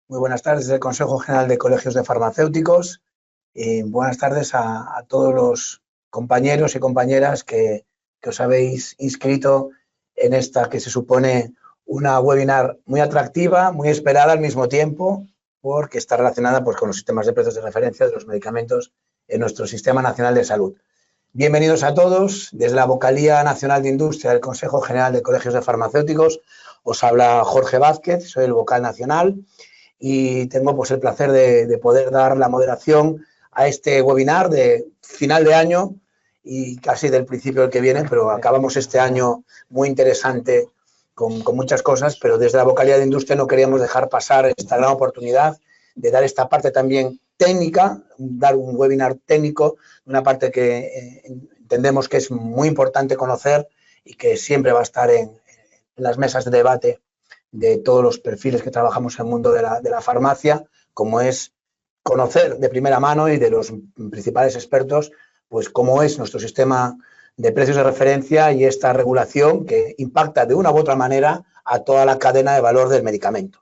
Muy buenas tardes desde el Consejo General de Colegios de Farmacéuticos y buenas tardes a todos los compañeros y compañeras que os habéis inscrito en esta que se supone una webinar muy atractiva, muy esperada al mismo tiempo, porque está relacionada pues, con los sistemas de precios de referencia de los medicamentos en nuestro Sistema Nacional de Salud. Bienvenidos a todos. Desde la Vocalía Nacional de Industria del Consejo General de Colegios de Farmacéuticos os habla Jorge Vázquez, soy el vocal nacional y tengo pues, el placer de poder dar la moderación a este webinar de final de año y casi del principio del que viene, pero acabamos este año muy interesante con muchas cosas, pero desde la Vocalía de Industria no queríamos dejar pasar esta gran oportunidad de dar esta parte también técnica, dar un webinar técnico, una parte que entendemos que es muy importante conocer y que siempre va a estar en las mesas de debate de todos los perfiles que trabajamos en el mundo de la farmacia, como es conocer de primera mano y de los principales expertos, pues cómo es nuestro sistema de precios de referencia y esta regulación que impacta de una u otra manera a toda la cadena de valor del medicamento.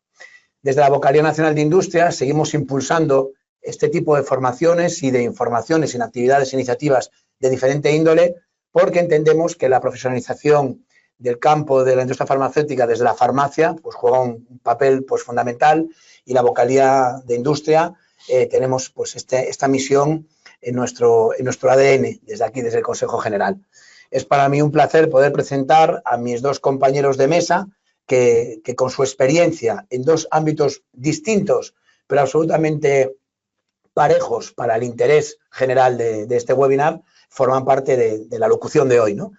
Desde la Vocalía Nacional de Industria seguimos impulsando este tipo de formaciones y de informaciones en actividades e iniciativas de diferente índole, porque entendemos que la profesionalización del campo de la industria farmacéutica desde la farmacia pues juega un papel pues fundamental, y la Vocalía de Industria tenemos pues esta misión en nuestro ADN desde aquí, desde el Consejo General. Es para mí un placer poder presentar a mis dos compañeros de mesa que con su experiencia en dos ámbitos distintos pero absolutamente parejos para el interés general de este webinar forman parte de la locución de hoy, ¿no?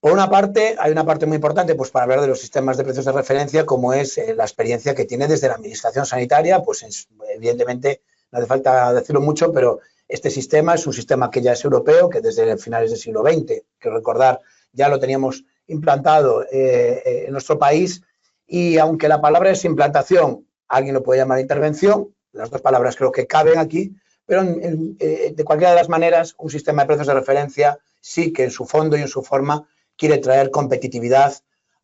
Por una parte, hay una parte muy importante pues, para hablar de los sistemas de precios de referencia, como es la experiencia que tiene desde la Administración Sanitaria. Pues evidentemente, no hace falta decirlo mucho, pero este sistema es un sistema que ya es europeo, que desde finales del siglo XX, que recordar, ya lo teníamos implantado en nuestro país, y aunque la palabra es implantación, alguien lo puede llamar intervención, las dos palabras creo que caben aquí, pero de cualquiera de las maneras, un sistema de precios de referencia sí que en su fondo y en su forma quiere traer competitividad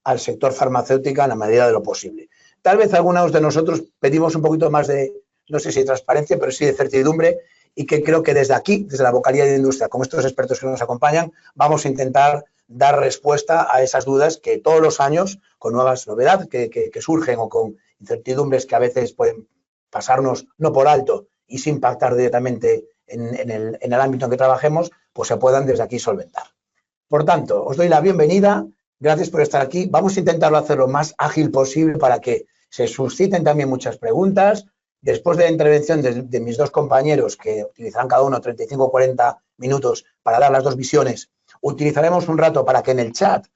al sector farmacéutico en la medida de lo posible. Tal vez algunos de nosotros pedimos un poquito más de, no sé si de transparencia, pero sí de certidumbre, y que creo que desde aquí, desde la Vocalía de Industria, con estos expertos que nos acompañan, vamos a intentar dar respuesta a esas dudas que todos los años, con nuevas novedades que surgen o con incertidumbres que a veces pueden pasarnos no por alto y sin impactar directamente en el ámbito en que trabajemos, pues se puedan desde aquí solventar. Por tanto, os doy la bienvenida, gracias por estar aquí. Vamos a intentarlo hacer lo más ágil posible para que se susciten también muchas preguntas. Después de la intervención de mis dos compañeros, que utilizarán cada uno 35 o 40 minutos para dar las dos visiones, utilizaremos un rato para que en el chat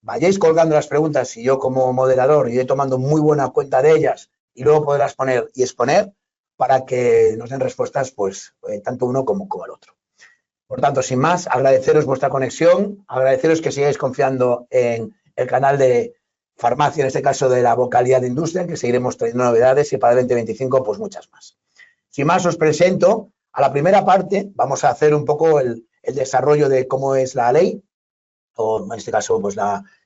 vayáis colgando las preguntas y yo como moderador iré tomando muy buena cuenta de ellas y luego podrás poner y exponer para que nos den respuestas pues tanto uno como el otro. Por tanto, sin más, agradeceros vuestra conexión, agradeceros que sigáis confiando en el canal de farmacia, en este caso de la Vocalía de Industria, que seguiremos trayendo novedades y para el 2025 pues muchas más. Sin más, os presento a la primera parte. Vamos a hacer un poco el desarrollo de cómo es la ley, o en este caso pues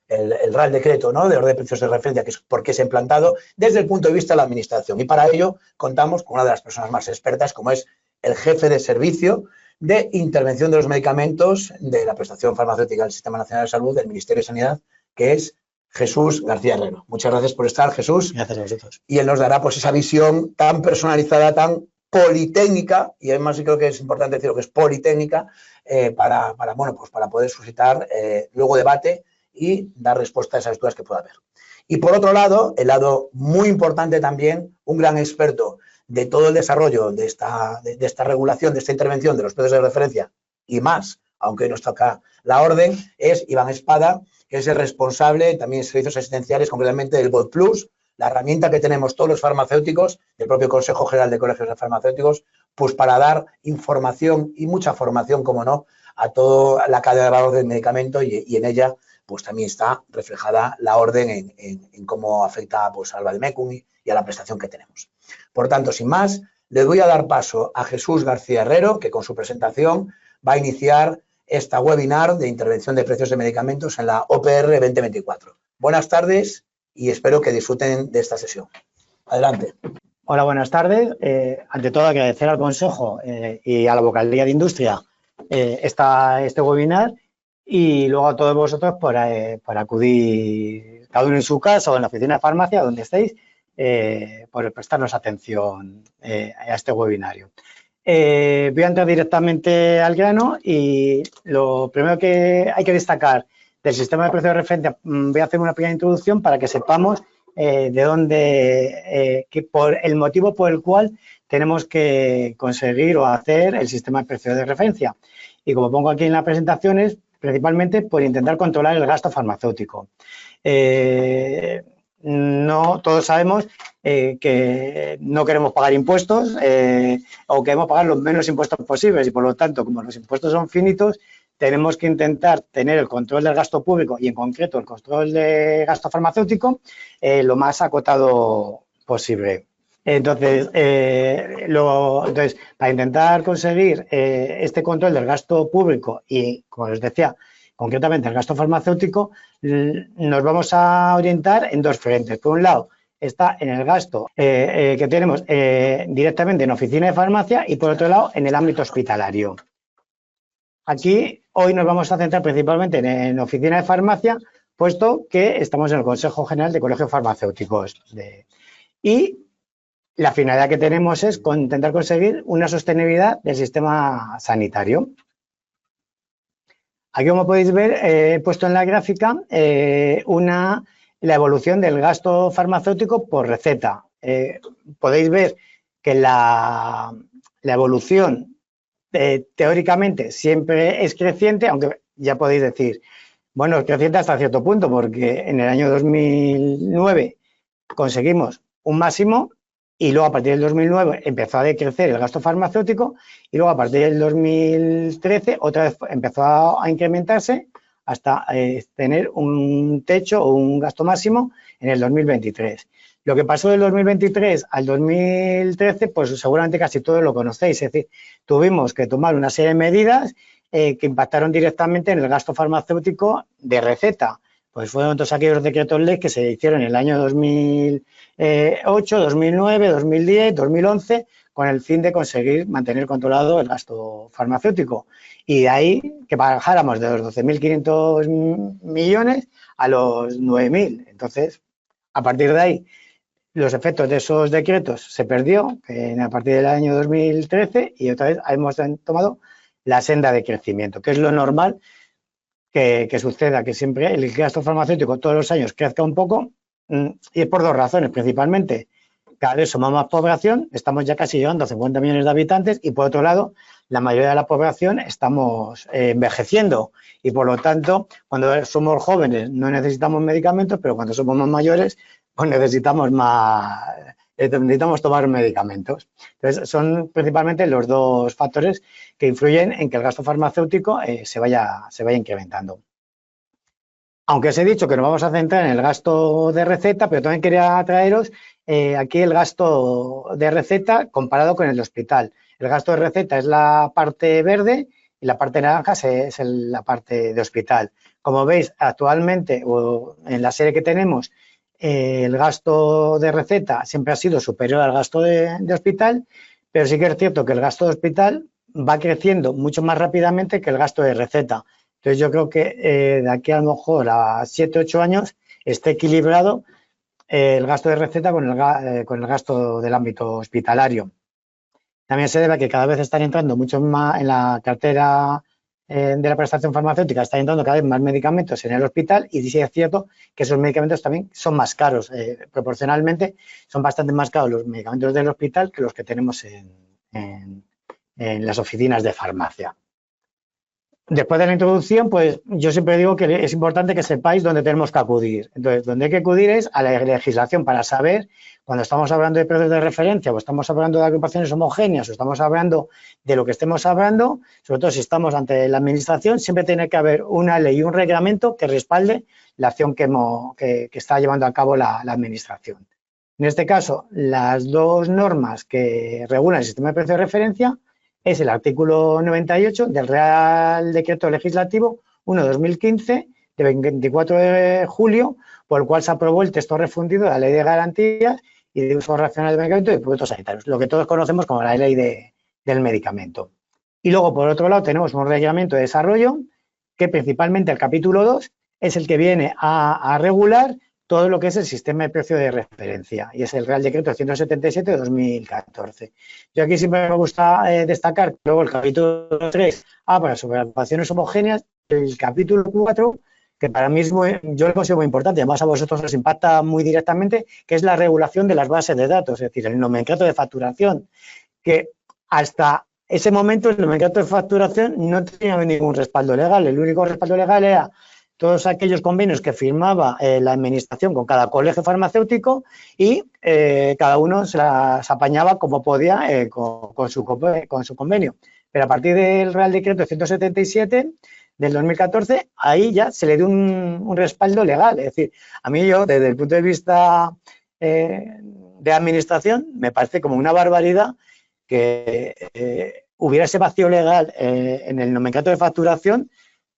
el Real Decreto, ¿no?, de orden de precios de referencia, que es por qué se ha implantado desde el punto de vista de la Administración. Y para ello contamos con una de las personas más expertas, como es el jefe de servicio de intervención de los medicamentos de la prestación farmacéutica del Sistema Nacional de Salud del Ministerio de Sanidad, que es Jesús García Herrero. Muchas gracias por estar, Jesús. Gracias a vosotros. Y él nos dará pues esa visión tan personalizada, tan politécnica, y además creo que es importante decirlo que es politécnica, para poder suscitar luego debate y dar respuesta a esas dudas que pueda haber. Y por otro lado, el lado muy importante también, un gran experto de todo el desarrollo de esta regulación, de esta intervención de los precios de referencia y más, aunque nos toca la orden, es Iván Espada, que es el responsable también de servicios asistenciales, concretamente del Bot Plus, la herramienta que tenemos todos los farmacéuticos, del propio Consejo General de Colegios de Farmacéuticos, pues para dar información y mucha formación, como no, a toda la cadena de valor del medicamento y en ella pues también está reflejada la orden en cómo afecta pues, al Vademecum y a la prestación que tenemos. Por tanto, sin más, le voy a dar paso a Jesús García Herrero, que con su presentación va a iniciar esta webinar de intervención de precios de medicamentos en la OPR 2024. Buenas tardes y espero que disfruten de esta sesión. Adelante. Hola, buenas tardes. Ante todo, agradecer al Consejo y a la Vocalía de Industria este webinar y luego a todos vosotros por acudir, cada uno en su casa o en la oficina de farmacia, donde estéis, por prestarnos atención a este webinario. Voy a entrar directamente al grano y lo primero que hay que destacar del sistema de precios de referencia, voy a hacer una pequeña introducción para que sepamos de dónde, por el motivo por el cual tenemos que conseguir o hacer el sistema de precios de referencia. Y como pongo aquí en las presentaciones, principalmente por intentar controlar el gasto farmacéutico. No todos sabemos que no queremos pagar impuestos o queremos pagar los menos impuestos posibles y, por lo tanto, como los impuestos son finitos, tenemos que intentar tener el control del gasto público y, en concreto, el control de gasto farmacéutico lo más acotado posible. Entonces, para intentar conseguir este control del gasto público y, como les decía, concretamente el gasto farmacéutico, nos vamos a orientar en dos frentes. Por un lado, está en el gasto que tenemos directamente en oficina de farmacia y, por otro lado, en el ámbito hospitalario. Aquí hoy nos vamos a centrar principalmente en oficina de farmacia, puesto que estamos en el Consejo General de Colegios Farmacéuticos. Y la finalidad que tenemos es intentar conseguir una sostenibilidad del sistema sanitario. Aquí, como podéis ver, he puesto en la gráfica la evolución del gasto farmacéutico por receta. Podéis ver que la evolución teóricamente siempre es creciente, aunque ya podéis decir, bueno, es creciente hasta cierto punto, porque en el año 2009 conseguimos un máximo y luego a partir del 2009 empezó a decrecer el gasto farmacéutico y luego a partir del 2013 otra vez empezó a incrementarse hasta tener un techo o un gasto máximo en el 2023. Lo que pasó del 2023 al 2013, pues seguramente casi todos lo conocéis, es decir, tuvimos que tomar una serie de medidas que impactaron directamente en el gasto farmacéutico de receta. Pues fueron todos aquellos decretos ley que se hicieron en el año 2008, 2009, 2010, 2011, con el fin de conseguir mantener controlado el gasto farmacéutico. Y de ahí que bajáramos de los 12.500 millones a los 9.000. Entonces, a partir de ahí, los efectos de esos decretos se perdió a partir del año 2013 y otra vez hemos tomado la senda de crecimiento, que es lo normal que suceda, que siempre el gasto farmacéutico todos los años crezca un poco, y es por dos razones principalmente. Cada vez somos más población, estamos ya casi llegando a 50 millones de habitantes y, por otro lado, la mayoría de la población estamos envejeciendo y, por lo tanto, cuando somos jóvenes no necesitamos medicamentos, pero cuando somos más mayores pues necesitamos tomar medicamentos. Entonces, son principalmente los dos factores que influyen en que el gasto farmacéutico se vaya incrementando. Aunque os he dicho que nos vamos a centrar en el gasto de receta, pero también quería traeros aquí el gasto de receta comparado con el de hospital. El gasto de receta es la parte verde y la parte naranja es la parte de hospital. Como veis, actualmente, o en la serie que tenemos, el gasto de receta siempre ha sido superior al gasto de hospital, pero sí que es cierto que el gasto de hospital va creciendo mucho más rápidamente que el gasto de receta. Entonces, yo creo que de aquí a lo mejor a 7 o 8 años esté equilibrado el gasto de receta con el gasto del ámbito hospitalario. También se debe a que cada vez están entrando mucho más en la cartera de la prestación farmacéutica, están entrando cada vez más medicamentos en el hospital y sí es cierto que esos medicamentos también son más caros. Proporcionalmente son bastante más caros los medicamentos del hospital que los que tenemos en las oficinas de farmacia. Después de la introducción, pues yo siempre digo que es importante que sepáis dónde tenemos que acudir. Entonces, donde hay que acudir es a la legislación para saber, cuando estamos hablando de precios de referencia o estamos hablando de agrupaciones homogéneas o estamos hablando de lo que estemos hablando, sobre todo si estamos ante la administración, siempre tiene que haber una ley y un reglamento que respalde la acción que está llevando a cabo la administración. En este caso, las dos normas que regulan el sistema de precios de referencia es el artículo 98 del Real Decreto Legislativo 1/2015 de 24 de julio, por el cual se aprobó el texto refundido de la Ley de Garantías y de uso racional del medicamento y de productos sanitarios, lo que todos conocemos como la ley del medicamento. Y luego, por otro lado, tenemos un reglamento de desarrollo que principalmente el capítulo 2 es el que viene a regular todo lo que es el sistema de precio de referencia y es el Real Decreto 177 de 2014. Yo aquí siempre me gusta destacar luego el capítulo 3 para sobrevaluaciones homogéneas, el capítulo 4 que para mí yo lo considero muy importante, además a vosotros os impacta muy directamente, que es la regulación de las bases de datos, es decir, el nomenclato de facturación, que hasta ese momento el nomenclato de facturación no tenía ningún respaldo legal, el único respaldo legal era todos aquellos convenios que firmaba la administración con cada colegio farmacéutico y cada uno se las apañaba como podía con su convenio. Pero a partir del Real Decreto 177 del 2014, ahí ya se le dio un respaldo legal. Es decir, a mí desde el punto de vista de administración, me parece como una barbaridad que hubiera ese vacío legal en el nomenclato de facturación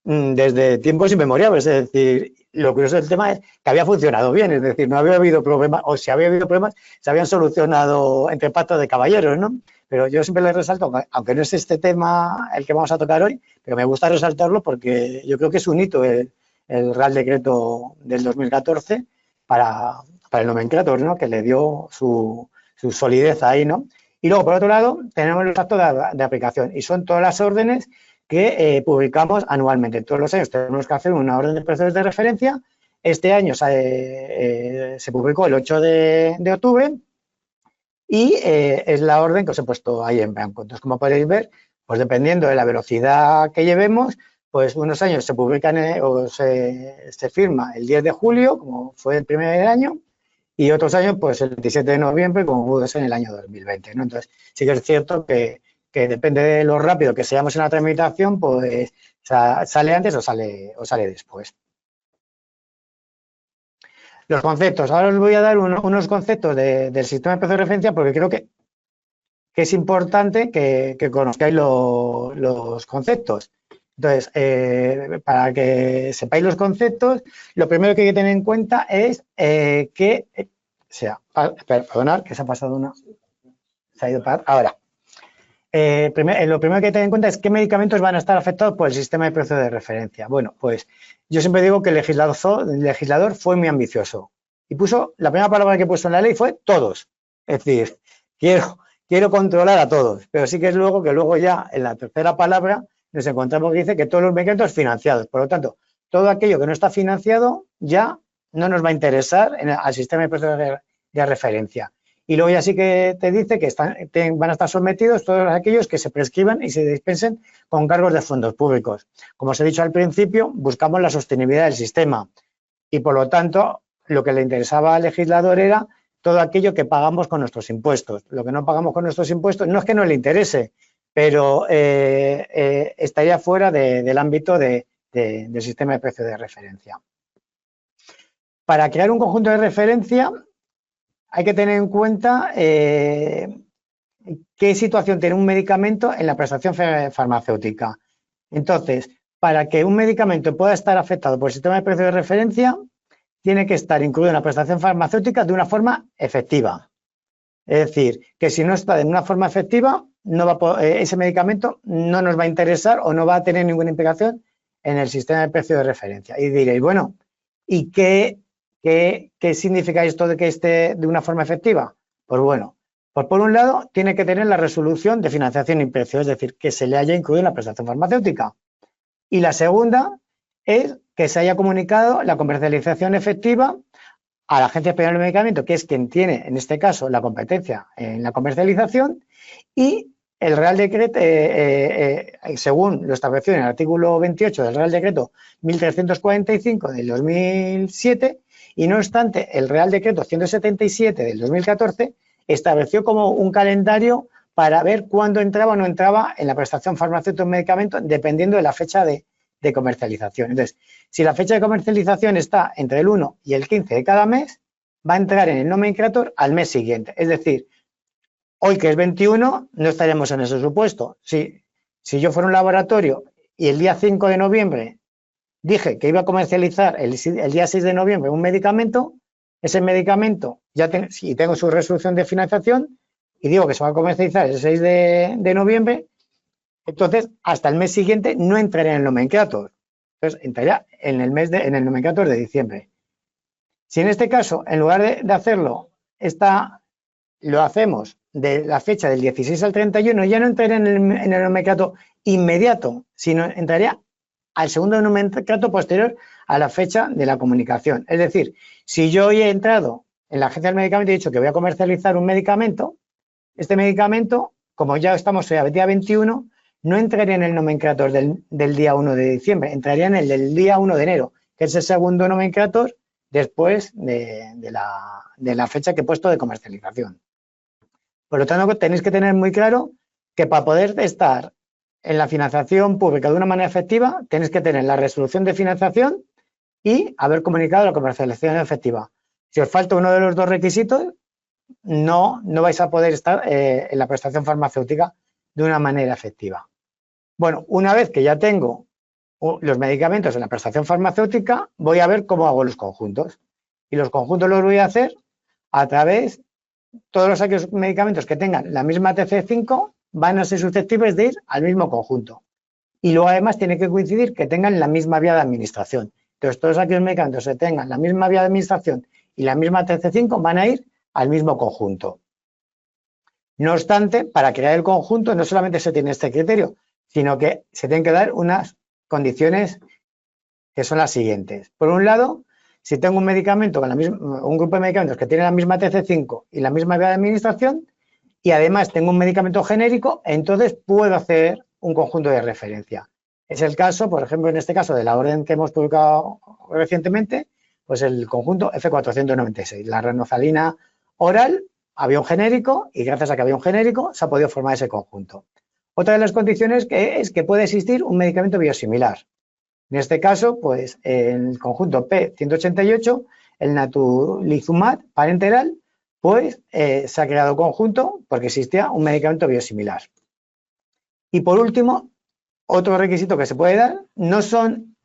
desde tiempos inmemoriales. Es decir, lo curioso del tema es que había funcionado bien, es decir, no había habido problemas, o si había habido problemas, se habían solucionado entre pactos de caballeros, ¿no? Pero yo siempre les resalto, aunque no es este tema el que vamos a tocar hoy, pero me gusta resaltarlo porque yo creo que es un hito el Real Decreto del 2014 para el nomenclator, ¿no? Que le dio su solidez ahí, ¿no? Y luego, por otro lado, tenemos los actos de aplicación y son todas las órdenes que publicamos anualmente. Todos los años tenemos que hacer una orden de precios de referencia. Este año se publicó el 8 de octubre y es la orden que os he puesto ahí en blanco. Entonces, como podéis ver, pues dependiendo de la velocidad que llevemos, pues unos años se publican o se firma el 10 de julio, como fue el primer año, y otros años, pues el 27 de noviembre, como pudo ser en el año 2020, ¿no? Entonces, sí que es cierto que depende de lo rápido que seamos en la tramitación, pues sale antes o sale después. Los conceptos. Ahora os voy a dar unos conceptos del sistema de precio de referencia porque creo que es importante que conozcáis los conceptos. Entonces, para que sepáis los conceptos, lo primero que hay que tener en cuenta es perdonad, que se ha pasado una. Se ha ido para ahora. Lo primero que hay que tener en cuenta es qué medicamentos van a estar afectados por el sistema de precio de referencia. Bueno, pues yo siempre digo que el legislador fue muy ambicioso y la primera palabra que puso en la ley fue todos. Es decir, quiero controlar a todos, pero sí que es luego ya en la tercera palabra nos encontramos que dice que todos los medicamentos financiados. Por lo tanto, todo aquello que no está financiado ya no nos va a interesar al sistema de precio de referencia. Y luego ya sí que te dice que van a estar sometidos todos aquellos que se prescriban y se dispensen con cargos de fondos públicos. Como os he dicho al principio, buscamos la sostenibilidad del sistema y, por lo tanto, lo que le interesaba al legislador era todo aquello que pagamos con nuestros impuestos. Lo que no pagamos con nuestros impuestos no es que no le interese, pero estaría fuera del ámbito del sistema de precio de referencia. Para crear un conjunto de referencia hay que tener en cuenta qué situación tiene un medicamento en la prestación farmacéutica. Entonces, para que un medicamento pueda estar afectado por el sistema de precio de referencia, tiene que estar incluido en la prestación farmacéutica de una forma efectiva. Es decir, que si no está de una forma efectiva, ese medicamento no nos va a interesar o no va a tener ninguna implicación en el sistema de precio de referencia. Y diréis, bueno, ¿y qué significa esto de que esté de una forma efectiva? Pues bueno, pues por un lado tiene que tener la resolución de financiación y precio, es decir, que se le haya incluido en la prestación farmacéutica. Y la segunda es que se haya comunicado la comercialización efectiva a la Agencia Española del Medicamento, que es quien tiene, en este caso, la competencia en la comercialización, y el Real Decreto, según lo establecido en el artículo 28 del Real Decreto 1345 del 2007, y no obstante, el Real Decreto 177 del 2014 estableció como un calendario para ver cuándo entraba o no entraba en la prestación farmacéutica de un medicamento, dependiendo de la fecha de comercialización. Entonces, si la fecha de comercialización está entre el 1 y el 15 de cada mes, va a entrar en el nomenclator al mes siguiente. Es decir, hoy que es 21, no estaríamos en ese supuesto. Si yo fuera un laboratorio y el día 5 de noviembre dije que iba a comercializar el día 6 de noviembre un medicamento, ese medicamento, si tengo su resolución de financiación y digo que se va a comercializar el 6 de noviembre, entonces hasta el mes siguiente no entraría en el nomenclator. Entonces entraría en el nomenclator de diciembre. Si en este caso, en lugar de hacerlo, lo hacemos de la fecha del 16 al 31, ya no entraría en el nomenclator inmediato, sino entraría al segundo nomenclator posterior a la fecha de la comunicación. Es decir, si yo hoy he entrado en la agencia del medicamento y he dicho que voy a comercializar un medicamento, este medicamento, como ya estamos el día 21, no entraría en el nomenclator del día 1 de diciembre, entraría en el del día 1 de enero, que es el segundo nomenclator después de la fecha que he puesto de comercialización. Por lo tanto, tenéis que tener muy claro que para poder estar en la financiación pública de una manera efectiva, tenéis que tener la resolución de financiación y haber comunicado la comercialización efectiva. Si os falta uno de los dos requisitos, no vais a poder estar en la prestación farmacéutica de una manera efectiva. Bueno, una vez que ya tengo los medicamentos en la prestación farmacéutica, voy a ver cómo hago los conjuntos. Y los conjuntos los voy a hacer a través, todos aquellos medicamentos que tengan la misma TC5 van a ser susceptibles de ir al mismo conjunto. Y luego además tiene que coincidir que tengan la misma vía de administración. Entonces, todos aquellos medicamentos que tengan la misma vía de administración y la misma TC5 van a ir al mismo conjunto. No obstante, para crear el conjunto no solamente se tiene este criterio, sino que se tienen que dar unas condiciones que son las siguientes. Por un lado, si tengo un medicamento con un grupo de medicamentos que tiene la misma TC5 y la misma vía de administración, y además tengo un medicamento genérico, entonces puedo hacer un conjunto de referencia. Es el caso, por ejemplo, en este caso de la orden que hemos publicado recientemente, pues el conjunto F496, la ranozalina oral, había un genérico y gracias a que había un genérico se ha podido formar ese conjunto. Otra de las condiciones es que puede existir un medicamento biosimilar. En este caso, pues en el conjunto P188, el natalizumab parenteral, pues se ha creado conjunto porque existía un medicamento biosimilar. Y por último, otro requisito que se puede dar, no son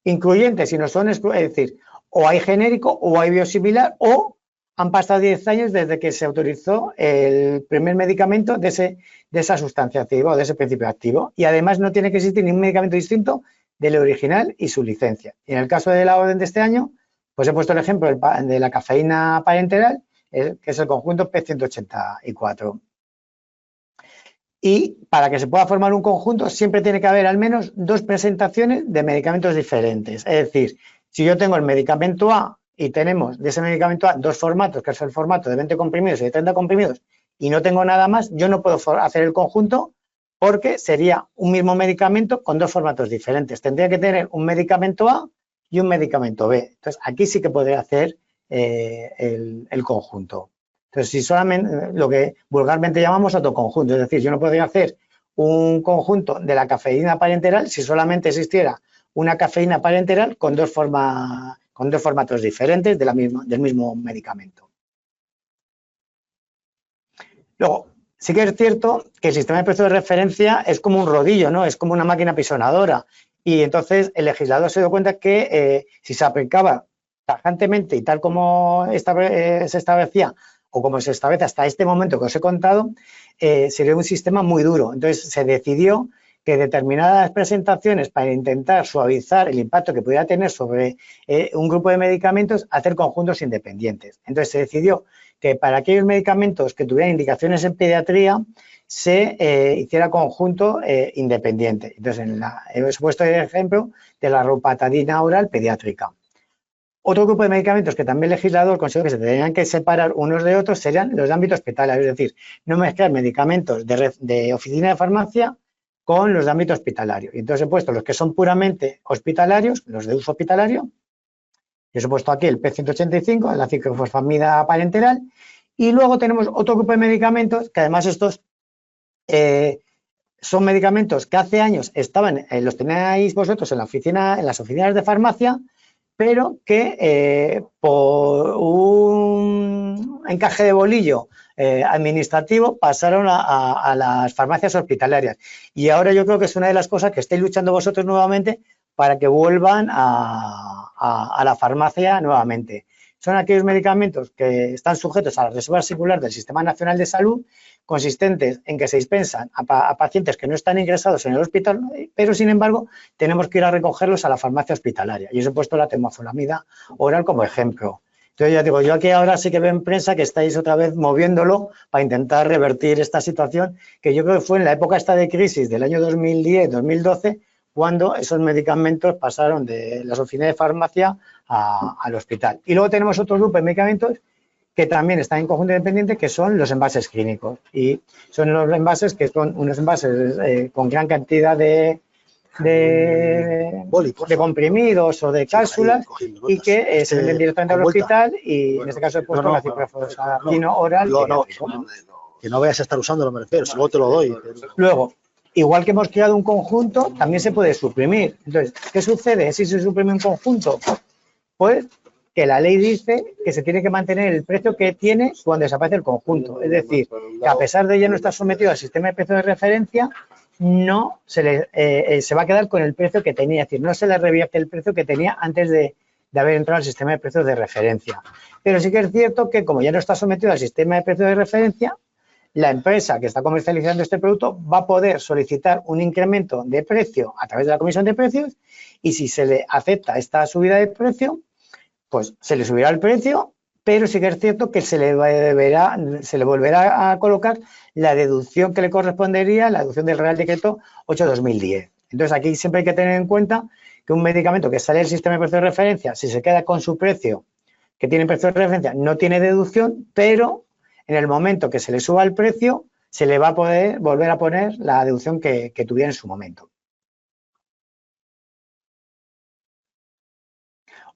incluyentes, sino son, es decir, o hay genérico o hay biosimilar o han pasado 10 años desde que se autorizó el primer medicamento de esa sustancia activa o de ese principio activo. Y además no tiene que existir ningún medicamento distinto del original y su licencia. Y en el caso de la orden de este año, pues he puesto el ejemplo de la cafeína parenteral, que es el conjunto P184. Y para que se pueda formar un conjunto siempre tiene que haber al menos 2 presentaciones de medicamentos diferentes. Es decir, si yo tengo el medicamento A y tenemos de ese medicamento A 2 formatos, que es el formato de 20 comprimidos y de 30 comprimidos, y no tengo nada más, yo no puedo hacer el conjunto porque sería un mismo medicamento con 2 formatos diferentes. Tendría que tener un medicamento A y un medicamento B. Entonces, aquí sí que podría hacer el conjunto. Entonces, si solamente lo que vulgarmente llamamos autoconjunto, es decir, yo no podría hacer un conjunto de la cafeína parenteral si solamente existiera una cafeína parenteral con dos formatos diferentes del mismo medicamento. Luego, sí que es cierto que el sistema de precio de referencia es como un rodillo, ¿no? Es como una máquina pisonadora. Y entonces el legislador se dio cuenta que si se aplicaba tajantemente y tal como se establecía o como se establece hasta este momento que os he contado, sería un sistema muy duro. Entonces se decidió que determinadas presentaciones para intentar suavizar el impacto que pudiera tener sobre un grupo de medicamentos, hacer conjuntos independientes. Entonces se decidió que para aquellos medicamentos que tuvieran indicaciones en pediatría se hiciera conjunto independiente. Entonces he puesto el ejemplo de la ropatadina oral pediátrica. Otro grupo de medicamentos que también el legislador consideró que se tenían que separar unos de otros serían los de ámbito hospitalario, es decir, no mezclar medicamentos de oficina de farmacia con los de ámbito hospitalario. Y entonces he puesto los que son puramente hospitalarios, los de uso hospitalario, y os he puesto aquí el P185, la ciclofosfamida parenteral, y luego tenemos otro grupo de medicamentos que además estos son medicamentos que hace años estaban, los teníais vosotros en las oficinas de farmacia, pero que por un encaje de bolillo administrativo pasaron a las farmacias hospitalarias. Y ahora yo creo que es una de las cosas que estáis luchando vosotros nuevamente para que vuelvan a la farmacia nuevamente. son aquellos medicamentos que están sujetos a la reserva singular del Sistema Nacional de Salud, consistentes en que se dispensan a pacientes que no están ingresados en el hospital, pero sin embargo tenemos que ir a recogerlos a la farmacia hospitalaria. Y os he puesto la temozolomida oral como ejemplo. Entonces, ya digo, yo aquí ahora sí que veo en prensa que estáis otra vez moviéndolo para intentar revertir esta situación, que yo creo que fue en la época esta de crisis del año 2010-2012, cuando esos medicamentos pasaron de las oficinas de farmacia al hospital. Y luego tenemos otro grupo de medicamentos que también están en conjunto independiente, que son los envases clínicos. Y son los envases que son unos envases con gran cantidad de comprimidos o de cápsulas y que se venden directamente al hospital y en este caso he puesto la ciprofloxacino oral. Que no vayas a estar usando, me refiero, si luego te lo doy. Luego, igual que hemos creado un conjunto, también se puede suprimir. Entonces, ¿qué sucede si se suprime un conjunto? Pues que la ley dice que se tiene que mantener el precio que tiene cuando desaparece el conjunto. Es decir, que a pesar de ya no estar sometido al sistema de precios de referencia, no se va a quedar con el precio que tenía, es decir, no se le revierte el precio que tenía antes de haber entrado al sistema de precios de referencia. Pero sí que es cierto que como ya no está sometido al sistema de precios de referencia, la empresa que está comercializando este producto va a poder solicitar un incremento de precio a través de la comisión de precios y si se le acepta esta subida de precio, pues se le subirá el precio, pero sí que es cierto que se le volverá a colocar la deducción que le correspondería, la deducción del Real Decreto 8/2010. Entonces, aquí siempre hay que tener en cuenta que un medicamento que sale del sistema de precios de referencia, si se queda con su precio que tiene precio de referencia, no tiene deducción, pero en el momento que se le suba el precio, se le va a poder volver a poner la deducción que tuviera en su momento.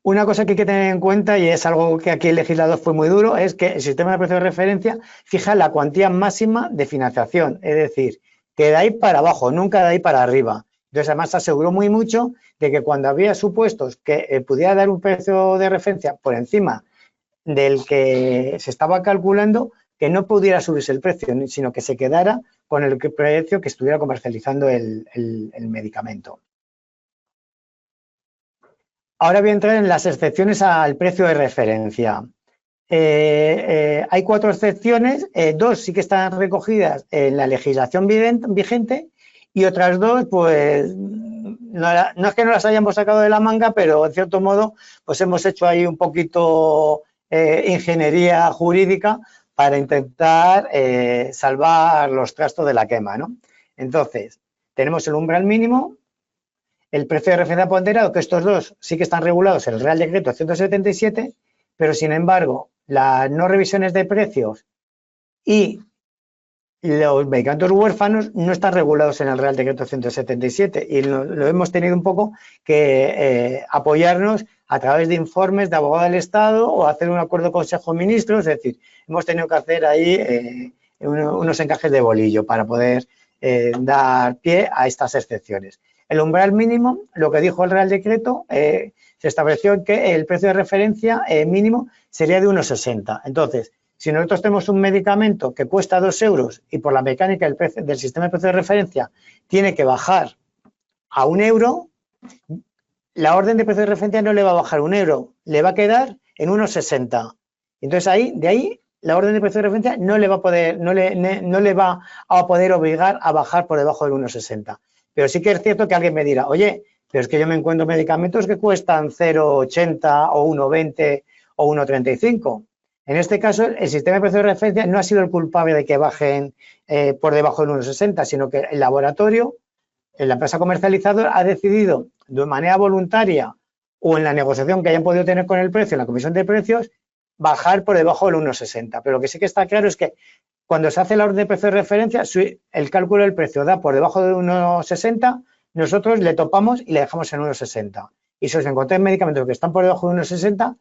Una cosa que hay que tener en cuenta, y es algo que aquí el legislador fue muy duro, es que el sistema de precios de referencia fija la cuantía máxima de financiación, es decir, que de ahí para abajo, nunca de ahí para arriba. Entonces, además, se aseguró muy mucho de que cuando había supuestos que pudiera dar un precio de referencia por encima del que se estaba calculando, que no pudiera subirse el precio, sino que se quedara con el precio que estuviera comercializando el medicamento. Ahora voy a entrar en las excepciones al precio de referencia. Hay 4 excepciones, 2 sí que están recogidas en la legislación vigente y otras 2, pues, no es que no las hayamos sacado de la manga, pero en cierto modo, pues hemos hecho ahí un poquito ingeniería jurídica para intentar salvar los trastos de la quema, ¿no? Entonces, tenemos el umbral mínimo, el precio de referencia ponderado, que estos dos sí que están regulados en el Real Decreto 177, pero sin embargo, las no revisiones de precios y los medicamentos huérfanos no están regulados en el Real Decreto 177 y lo hemos tenido un poco que apoyarnos a través de informes de abogado del Estado o hacer un acuerdo Consejo de Ministros, es decir, hemos tenido que hacer ahí unos encajes de bolillo para poder dar pie a estas excepciones. El umbral mínimo, lo que dijo el Real Decreto, se estableció que el precio de referencia mínimo sería de 1,60. Entonces, si nosotros tenemos un medicamento que cuesta 2 euros y por la mecánica del sistema de precio de referencia tiene que bajar a 1 euro, la orden de precio de referencia no le va a bajar 1 euro, le va a quedar en 1,60. Entonces, de ahí la orden de precio de referencia no le va a poder obligar a bajar por debajo del 1,60. Pero sí que es cierto que alguien me dirá, oye, pero es que yo me encuentro medicamentos que cuestan 0,80 o 1,20 o 1,35. En este caso, el sistema de precio de referencia no ha sido el culpable de que bajen por debajo del 1,60, sino que el laboratorio, la empresa comercializadora, ha decidido de manera voluntaria o en la negociación que hayan podido tener con el precio, en la comisión de precios, bajar por debajo del 1,60. Pero lo que sí que está claro es que cuando se hace la orden de precio de referencia, el cálculo del precio da por debajo de 1,60, nosotros le topamos y le dejamos en 1,60. Y si os encontráis medicamentos que están por debajo de 1,60,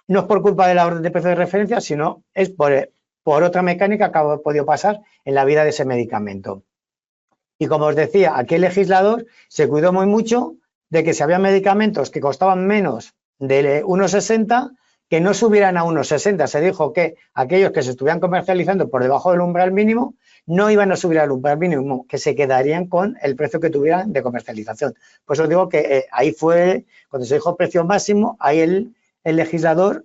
no es por culpa de la orden de precio de referencia, sino es por otra mecánica que ha podido pasar en la vida de ese medicamento. Y como os decía, aquí el legislador se cuidó muy mucho de que si había medicamentos que costaban menos de 1,60, que no subieran a 1,60. Se dijo que aquellos que se estuvieran comercializando por debajo del umbral mínimo no iban a subir al umbral mínimo, que se quedarían con el precio que tuvieran de comercialización. Por eso os digo que ahí fue, cuando se dijo precio máximo, ahí el legislador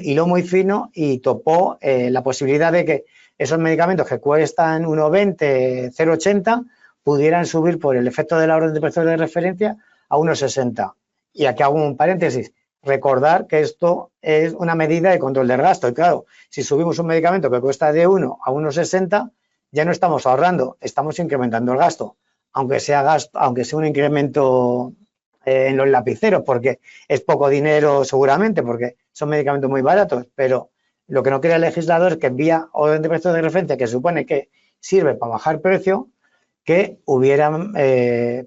hiló muy fino y topó la posibilidad de que esos medicamentos que cuestan 1,20, 0,80 pudieran subir por el efecto de la orden de precios de referencia a 1,60. Y aquí hago un paréntesis. Recordar que esto es una medida de control del gasto. Y claro, si subimos un medicamento que cuesta de 1 a 1,60, ya no estamos ahorrando, estamos incrementando el gasto. Aunque sea un incremento en los lapiceros, porque es poco dinero seguramente, porque son medicamentos muy baratos, pero lo que no quiere el legislador es que vía orden de precios de referencia, que supone que sirve para bajar precio, que hubiera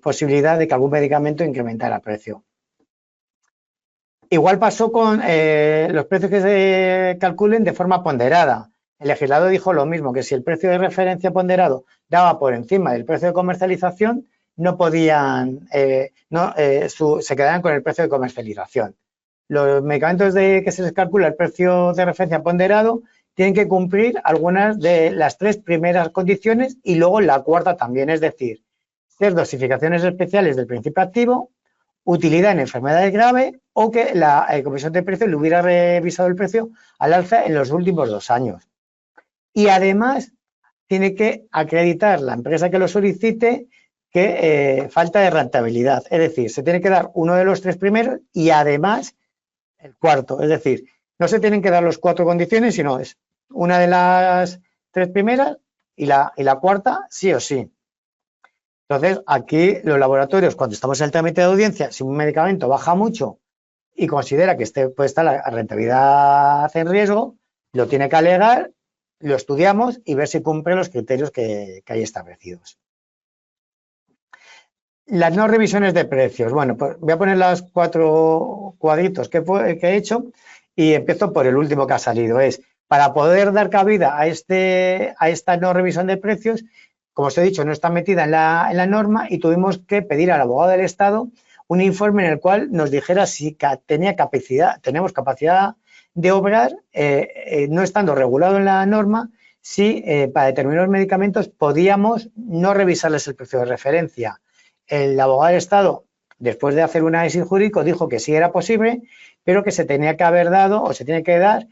posibilidad de que algún medicamento incrementara precio. Igual pasó con los precios que se calculen de forma ponderada. El legislador dijo lo mismo, que si el precio de referencia ponderado daba por encima del precio de comercialización, no podían, se quedaran con el precio de comercialización. Los medicamentos que se les calcula el precio de referencia ponderado tienen que cumplir algunas de las 3 primeras condiciones y luego la cuarta también, es decir, ser dosificaciones especiales del principio activo, utilidad en enfermedades graves o que la Comisión de Precios le hubiera revisado el precio al alza en los últimos 2 años. Y además tiene que acreditar la empresa que lo solicite que falta de rentabilidad. Es decir, se tiene que dar uno de los 3 primeros y además el cuarto. Es decir, no se tienen que dar las 4 condiciones, sino es una de las 3 primeras y la cuarta sí o sí. Entonces, aquí los laboratorios, cuando estamos en el trámite de audiencia, si un medicamento baja mucho y considera que puede estar la rentabilidad en riesgo, lo tiene que alegar, lo estudiamos y ver si cumple los criterios que hay establecidos. Las no revisiones de precios. Bueno, pues voy a poner los 4 cuadritos que he hecho y empiezo por el último que ha salido. Es para poder dar cabida a esta no revisión de precios. Como os he dicho, no está metida en la norma y tuvimos que pedir al abogado del Estado un informe en el cual nos dijera si tenemos capacidad de obrar, no estando regulado en la norma, si para determinados medicamentos podíamos no revisarles el precio de referencia. El abogado del Estado, después de hacer un análisis jurídico, dijo que sí era posible, pero que se tenía que haber dado o se tiene que dar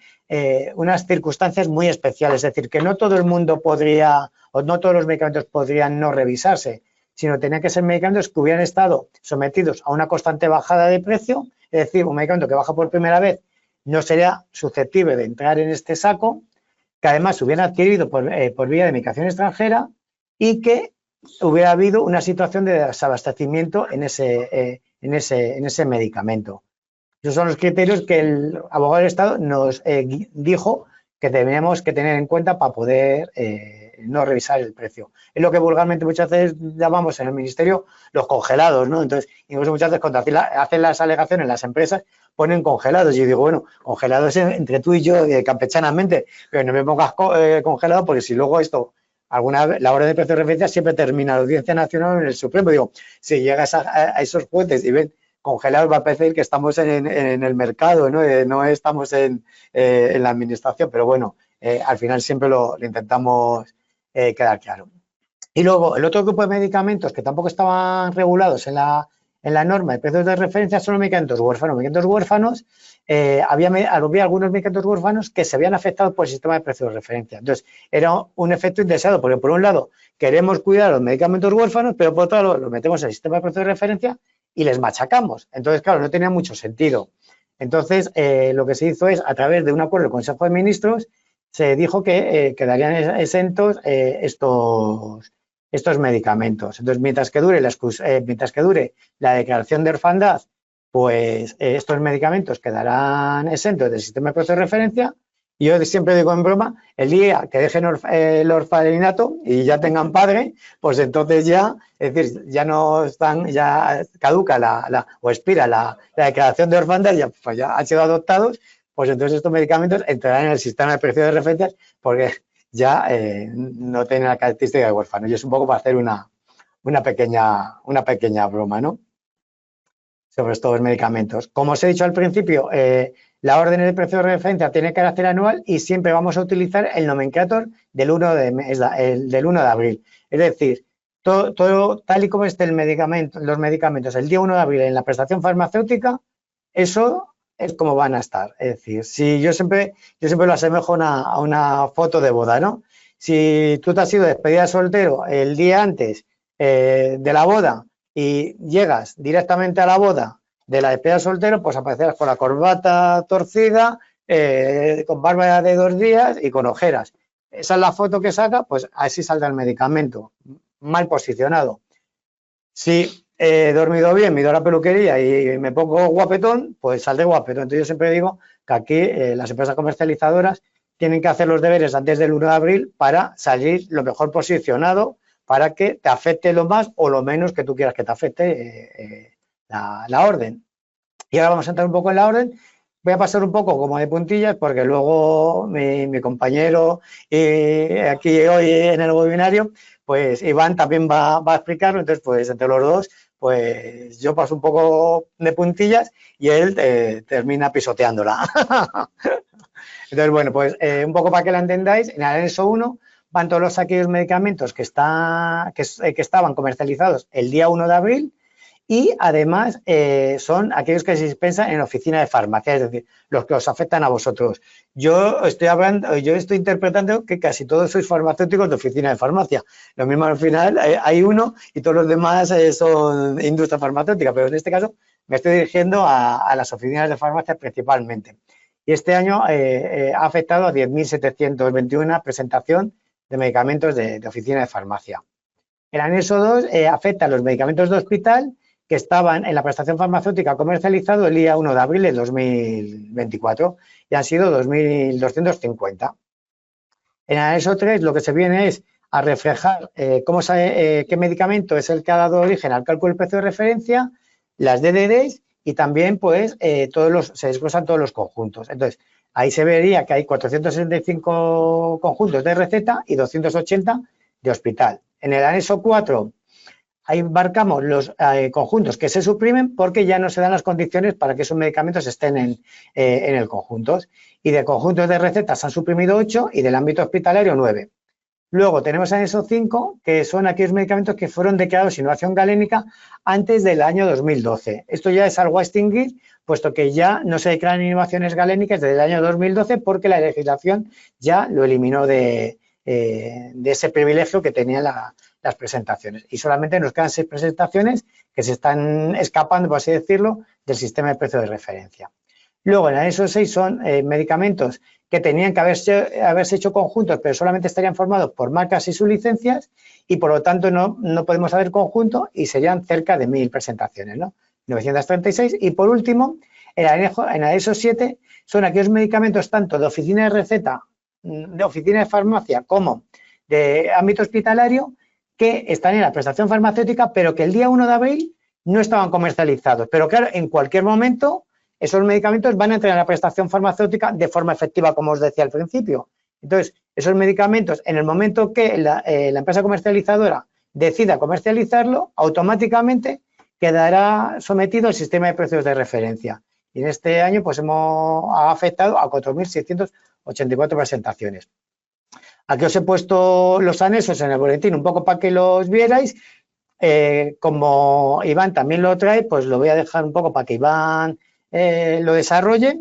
unas circunstancias muy especiales. Es decir, que no todo el mundo podría o no todos los medicamentos podrían no revisarse, sino tenían que ser medicamentos que hubieran estado sometidos a una constante bajada de precio. Es decir, un medicamento que baja por primera vez no sería susceptible de entrar en este saco, que además se hubiera adquirido por vía de medicación extranjera y que hubiera habido una situación de desabastecimiento en ese medicamento. Esos son los criterios que el abogado del Estado nos dijo que teníamos que tener en cuenta para poder no revisar el precio. Es lo que vulgarmente muchas veces llamamos en el Ministerio los congelados, ¿no? Entonces, incluso muchas veces cuando hacen las alegaciones las empresas ponen congelados. Y yo digo, bueno, congelados entre tú y yo campechanamente, pero no me pongas congelado porque si luego esto, la orden de precio de referencia siempre termina la Audiencia Nacional en el Supremo. Digo, si llegas a esos jueces y ven congelados va a parecer que estamos en el mercado, ¿no? No estamos en la administración, pero bueno, al final siempre lo intentamos quedar claro. Y luego, el otro grupo de medicamentos que tampoco estaban regulados en la norma de precios de referencia son los medicamentos huérfanos. Medicamentos huérfanos, había algunos medicamentos huérfanos que se habían afectado por el sistema de precios de referencia. Entonces, era un efecto indeseado, porque por un lado queremos cuidar a los medicamentos huérfanos, pero por otro lado los metemos en el sistema de precios de referencia y les machacamos. Entonces, claro, no tenía mucho sentido. Entonces, lo que se hizo es, a través de un acuerdo del Consejo de Ministros, se dijo que quedarían exentos estos medicamentos. Entonces, mientras que dure la declaración de orfandad, pues estos medicamentos quedarán exentos del sistema de precios de referencia. Y yo siempre digo en broma, el día que dejen el orfanato y ya tengan padre, pues entonces ya, es decir, ya no están, ya caduca o expira la declaración de orfandad, pues ya han sido adoptados, pues entonces estos medicamentos entrarán en el sistema de precios de referencias porque ya no tienen la característica de huérfano. Y es un poco para hacer una pequeña broma, ¿no? Sobre estos medicamentos. Como os he dicho al principio, la orden de precio de referencia tiene carácter anual y siempre vamos a utilizar el nomenclator del 1 de abril. Es decir, todo tal y como esté los medicamentos el día 1 de abril en la prestación farmacéutica, eso es como van a estar. Es decir, si yo siempre lo asemejo a una foto de boda, ¿no? Si tú te has ido despedida de soltero el día antes de la boda y llegas directamente a la boda de la despedida de soltero, pues aparecerás con la corbata torcida, con barba de 2 días y con ojeras. Esa es la foto que saca, pues así saldrá el medicamento, mal posicionado. Si he dormido bien, me he ido a la peluquería y me pongo guapetón, pues saldré guapetón. Entonces yo siempre digo que aquí las empresas comercializadoras tienen que hacer los deberes antes del 1 de abril para salir lo mejor posicionado para que te afecte lo más o lo menos que tú quieras que te afecte la orden. Y ahora vamos a entrar un poco en la orden. Voy a pasar un poco como de puntillas porque luego mi compañero aquí hoy en el webinario, pues Iván también va a explicarlo. Entonces, pues entre los dos, pues yo paso un poco de puntillas y él termina pisoteándola. Entonces, bueno, pues un poco para que la entendáis, en el anexo 1 van todos aquellos medicamentos que estaban comercializados el día 1 de abril y además son aquellos que se dispensan en oficina de farmacia, es decir, los que os afectan a vosotros. Yo estoy interpretando que casi todos sois farmacéuticos de oficina de farmacia. Lo mismo al final hay uno y todos los demás son industria farmacéutica, pero en este caso me estoy dirigiendo a las oficinas de farmacia principalmente. Y este año ha afectado a 10.721 presentación de medicamentos de oficina de farmacia. El anexo 2 afecta a los medicamentos de hospital que estaban en la prestación farmacéutica comercializado el día 1 de abril de 2024 y han sido 2.250. En el anexo 3 lo que se viene es a reflejar qué medicamento es el que ha dado origen al cálculo del precio de referencia, las DDDs y también pues se desglosan todos los conjuntos. Entonces, ahí se vería que hay 465 conjuntos de receta y 280 de hospital. En el anexo 4 ahí marcamos los conjuntos que se suprimen porque ya no se dan las condiciones para que esos medicamentos estén en el conjunto. Y de conjuntos de recetas se han suprimido 8 y del ámbito hospitalario 9. Luego tenemos anexo 5, que son aquellos medicamentos que fueron declarados innovación galénica antes del año 2012. Esto ya es algo a extinguir, puesto que ya no se declaran innovaciones galénicas desde el año 2012 porque la legislación ya lo eliminó de ese privilegio que tenían las presentaciones. Y solamente nos quedan 6 presentaciones que se están escapando, por así decirlo, del sistema de precio de referencia. Luego, en el anexo 6 son medicamentos que tenían que haberse hecho conjuntos, pero solamente estarían formados por marcas y sus licencias y, por lo tanto, no podemos hacer conjunto y serían cerca de 1.000 presentaciones, ¿no? 936. Y, por último, en el anexo 7 son aquellos medicamentos tanto de oficina de receta, de oficina de farmacia, como de ámbito hospitalario, que están en la prestación farmacéutica, pero que el día 1 de abril no estaban comercializados. Pero, claro, en cualquier momento esos medicamentos van a entrar en la prestación farmacéutica de forma efectiva, como os decía al principio. Entonces, esos medicamentos, en el momento que la empresa comercializadora decida comercializarlo, automáticamente quedará sometido al sistema de precios de referencia. Y en este año pues ha afectado a 4.684 presentaciones. Aquí os he puesto los anexos en el boletín un poco para que los vierais. Como Iván también lo trae, pues lo voy a dejar un poco para que Iván lo desarrolle.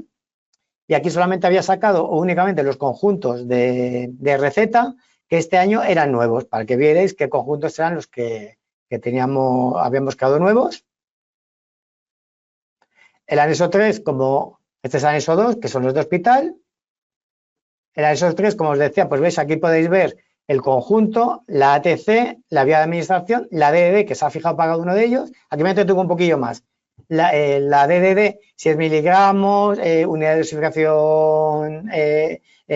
Y aquí solamente había sacado únicamente los conjuntos de receta que este año eran nuevos, para que vierais qué conjuntos eran los que habíamos creado nuevos. El anexo 3, como este es el anexo 2, que son los de hospital. El anexo 3, como os decía, pues veis, aquí podéis ver el conjunto, la ATC, la vía de administración, la DDD, que se ha fijado para cada uno de ellos. Aquí me entretengo un poquillo más. La DDD, si es miligramos, unidad de dosificación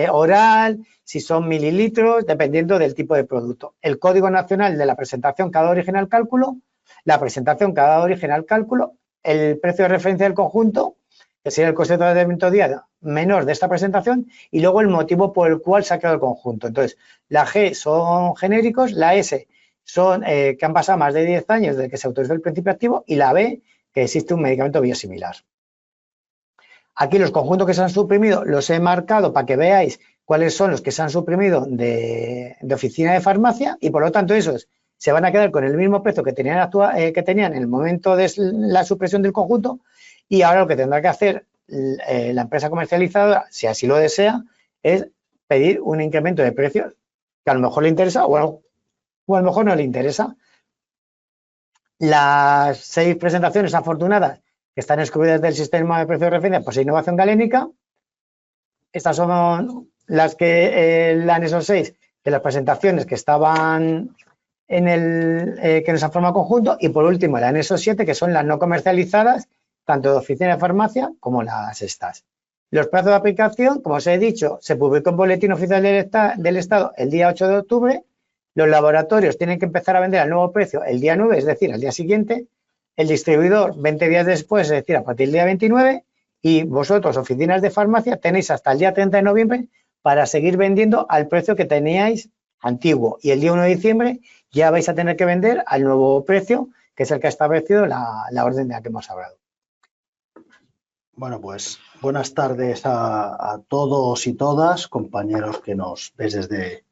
oral, si son mililitros, dependiendo del tipo de producto. El código nacional de la presentación que ha dado origen al cálculo, la presentación que ha dado origen al cálculo, el precio de referencia del conjunto, que sería el coste de tratamiento diario menor de esta presentación, y luego el motivo por el cual se ha creado el conjunto. Entonces, la G son genéricos, la S son que han pasado más de 10 años desde que se autorizó el principio activo, y la B, que existe un medicamento biosimilar. Aquí los conjuntos que se han suprimido los he marcado para que veáis cuáles son los que se han suprimido de oficina de farmacia, y por lo tanto esos se van a quedar con el mismo precio que tenían en el momento de la supresión del conjunto, y ahora lo que tendrá que hacer la empresa comercializadora, si así lo desea, es pedir un incremento de precios que a lo mejor le interesa o a lo mejor no le interesa. Las 6 presentaciones afortunadas que están excluidas del sistema de precios de referencia por innovación galénica, estas son las que el anexo 6 de las presentaciones que estaban en que nos han formado conjunto, y por último el anexo 7, que son las no comercializadas, tanto de oficina de farmacia como las estas. Los plazos de aplicación, como os he dicho, se publicó en Boletín Oficial del Estado el día 8 de octubre. Los laboratorios tienen que empezar a vender al nuevo precio el día 9, es decir, al día siguiente. El distribuidor 20 días después, es decir, a partir del día 29. Y vosotros, oficinas de farmacia, tenéis hasta el día 30 de noviembre para seguir vendiendo al precio que teníais antiguo. Y el día 1 de diciembre ya vais a tener que vender al nuevo precio, que es el que ha establecido la orden de la que hemos hablado. Bueno, pues buenas tardes a todos y todas, compañeros que nos veis desde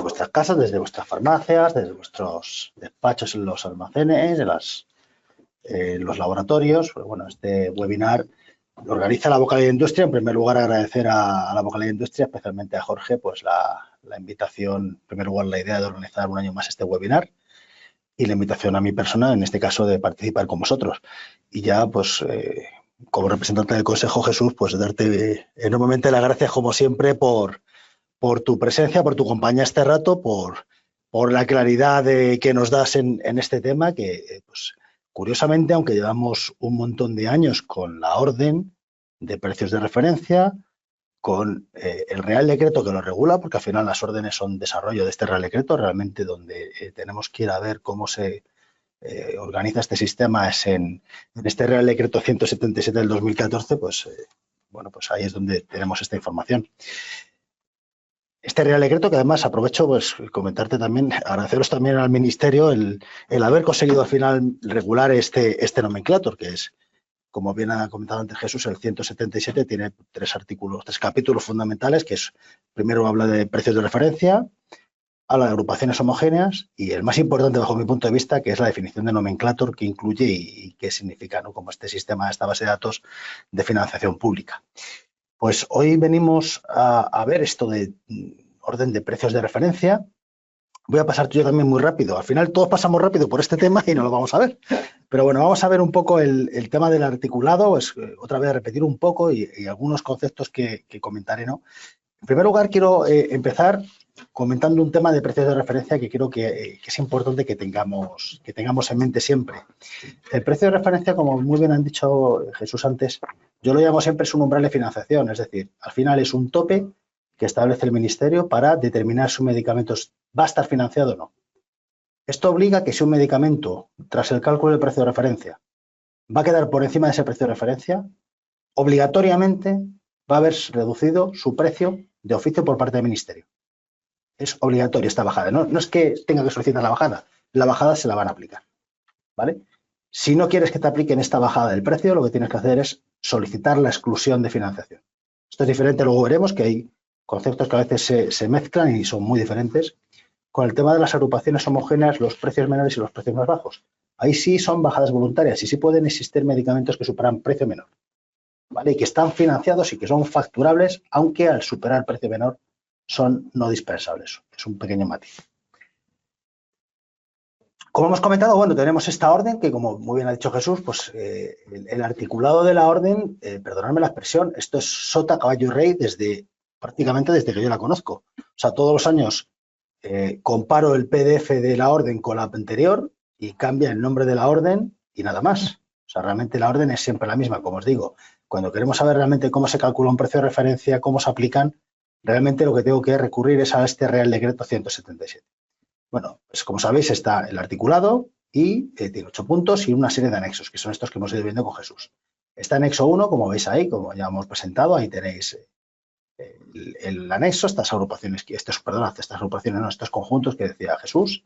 vuestras casas, desde vuestras farmacias, desde vuestros despachos en los almacenes, en los laboratorios. Pues bueno, este webinar lo organiza la Vocalía de Industria. En primer lugar, agradecer a la Vocalía de Industria, especialmente a Jorge, pues la invitación, en primer lugar, la idea de organizar un año más este webinar y la invitación a mi persona, en este caso, de participar con vosotros. Y ya, pues, como representante del Consejo, Jesús, pues darte enormemente las gracias, como siempre, por tu presencia, por tu compañía este rato, por la claridad que nos das en este tema, que, pues, curiosamente, aunque llevamos un montón de años con la orden de precios de referencia, con el Real Decreto que lo regula, porque al final las órdenes son desarrollo de este Real Decreto, realmente donde tenemos que ir a ver cómo se organiza este sistema es en este Real Decreto 177 del 2014, pues bueno, pues ahí es donde tenemos esta información. Este Real Decreto, que además aprovecho, pues comentarte también, agradeceros también al Ministerio el haber conseguido al final regular este nomenclator, que es, como bien ha comentado antes Jesús, el 177 tiene 3 capítulos fundamentales, que es, primero habla de precios de referencia, habla de agrupaciones homogéneas y el más importante bajo mi punto de vista, que es la definición de nomenclator, que incluye y qué significa, ¿no?, como este sistema, esta base de datos de financiación pública. Pues hoy venimos a ver esto de orden de precios de referencia. Voy a pasar yo también muy rápido. Al final todos pasamos rápido por este tema y no lo vamos a ver. Pero bueno, vamos a ver un poco el tema del articulado, es otra vez repetir un poco y algunos conceptos que comentaré, ¿no? En primer lugar, quiero empezar comentando un tema de precios de referencia que creo que es importante que tengamos en mente siempre. El precio de referencia, como muy bien han dicho Jesús antes, yo lo llamo siempre es un umbral de financiación, es decir, al final es un tope que establece el Ministerio para determinar si un medicamento va a estar financiado o no. Esto obliga que si un medicamento, tras el cálculo del precio de referencia, va a quedar por encima de ese precio de referencia, obligatoriamente va a haber reducido su precio de oficio por parte del Ministerio. Es obligatorio esta bajada. No es que tenga que solicitar la bajada se la van a aplicar, ¿vale? Si no quieres que te apliquen esta bajada del precio, lo que tienes que hacer es solicitar la exclusión de financiación. Esto es diferente, luego veremos que hay conceptos que a veces se mezclan y son muy diferentes. Con el tema de las agrupaciones homogéneas, los precios menores y los precios más bajos. Ahí sí son bajadas voluntarias y sí pueden existir medicamentos que superan precio menor, ¿vale? Y que están financiados y que son facturables, aunque al superar precio menor son no dispensables. Es un pequeño matiz. Como hemos comentado, bueno, tenemos esta orden que, como muy bien ha dicho Jesús, pues el articulado de la orden, perdonadme la expresión, esto es sota, caballo y rey prácticamente desde que yo la conozco. O sea, todos los años comparo el PDF de la orden con la anterior y cambia el nombre de la orden y nada más. O sea, realmente la orden es siempre la misma, como os digo. Cuando queremos saber realmente cómo se calcula un precio de referencia, cómo se aplican, realmente lo que tengo que recurrir es a este Real Decreto 177. Bueno, pues como sabéis está el articulado y tiene 8 puntos y una serie de anexos, que son estos que hemos ido viendo con Jesús. Este anexo 1, como veis ahí, como ya hemos presentado, ahí tenéis el anexo, estas estos conjuntos que decía Jesús.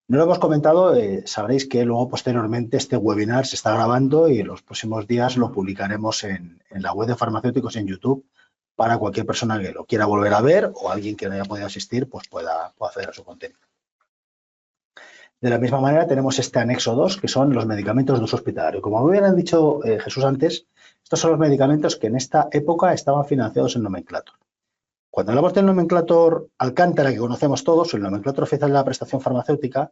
No lo hemos comentado, sabréis que luego posteriormente este webinar se está grabando y en los próximos días lo publicaremos en la web de farmacéuticos en YouTube para cualquier persona que lo quiera volver a ver o alguien que no haya podido asistir pues pueda acceder a su contenido. De la misma manera tenemos este anexo 2, que son los medicamentos de uso hospitalario. Como bien han dicho Jesús antes, Estos son los medicamentos que en esta época estaban financiados en nomenclator. Cuando hablamos del nomenclator Alcántara, que conocemos todos, el nomenclator oficial de la prestación farmacéutica,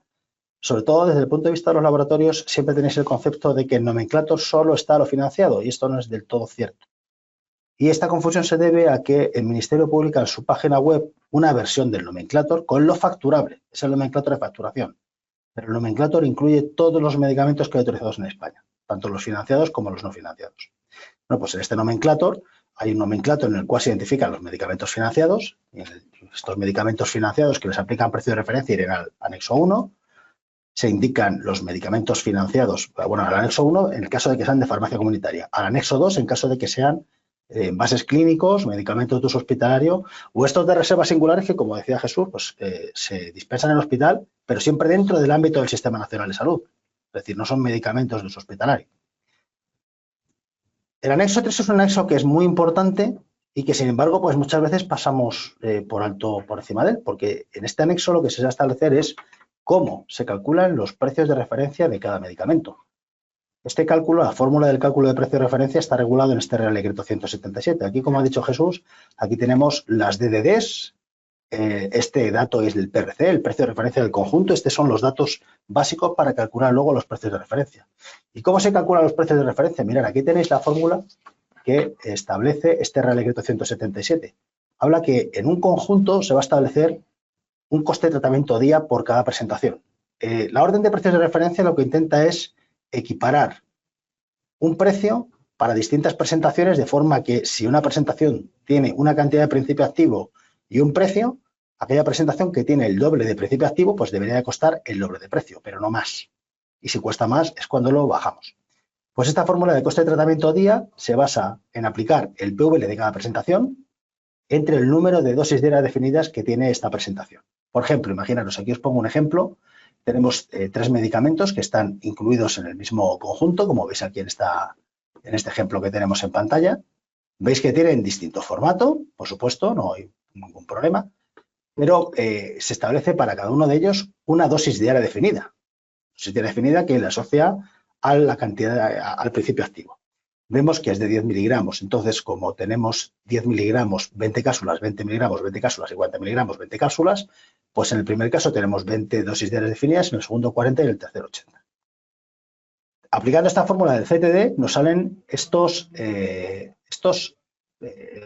sobre todo desde el punto de vista de los laboratorios, siempre tenéis el concepto de que en nomenclator solo está lo financiado, y esto no es del todo cierto. Y esta confusión se debe a que el Ministerio publica en su página web una versión del nomenclator con lo facturable, es el nomenclator de facturación. Pero el nomenclator incluye todos los medicamentos que hay autorizados en España, tanto los financiados como los no financiados. Bueno, pues en este nomenclator hay un nomenclator en el cual se identifican los medicamentos financiados, y estos medicamentos financiados que les aplican precio de referencia irán al anexo 1, se indican los medicamentos financiados, bueno, al anexo 1 en el caso de que sean de farmacia comunitaria, al anexo 2 en caso de que sean envases clínicos, medicamentos de uso hospitalario o estos de reservas singulares que, como decía Jesús, pues, se dispensan en el hospital, pero siempre dentro del ámbito del Sistema Nacional de Salud. Es decir, no son medicamentos de uso hospitalario. El anexo 3 es un anexo que es muy importante y que, sin embargo, pues muchas veces pasamos por alto por encima de él, porque en este anexo lo que se va a establecer es cómo se calculan los precios de referencia de cada medicamento. Este cálculo, la fórmula del cálculo de precio de referencia está regulado en este Real Decreto 177. Aquí, como ha dicho Jesús, aquí tenemos las DDDs, este dato es del PRC, el precio de referencia del conjunto. Estos son los datos básicos para calcular luego los precios de referencia. ¿Y cómo se calculan los precios de referencia? Mirad, aquí tenéis la fórmula que establece este Real Decreto 177. Habla que en un conjunto se va a establecer un coste de tratamiento día por cada presentación. La orden de precios de referencia lo que intenta es equiparar un precio para distintas presentaciones, de forma que si una presentación tiene una cantidad de principio activo y un precio, aquella presentación que tiene el doble de principio activo, pues debería de costar el doble de precio, pero no más. Y si cuesta más es cuando lo bajamos. Pues esta fórmula de coste de tratamiento día se basa en aplicar el PVL de cada presentación entre el número de dosis diarias definidas que tiene esta presentación. Por ejemplo, imaginaros, aquí os pongo un ejemplo. Tenemos 3 medicamentos que están incluidos en el mismo conjunto, como veis aquí en este ejemplo que tenemos en pantalla. Veis que tienen distinto formato, por supuesto, no hay ningún problema, pero se establece para cada uno de ellos una dosis diaria definida. Dosis diaria definida que le asocia a la cantidad, al principio activo. Vemos que es de 10 miligramos, entonces como tenemos 10 miligramos, 20 cápsulas, 20 miligramos, 20 cápsulas y 40 miligramos, 20 cápsulas, pues en el primer caso tenemos 20 dosis diarias definidas, en el segundo 40 y en el tercero 80. Aplicando esta fórmula del CTD nos salen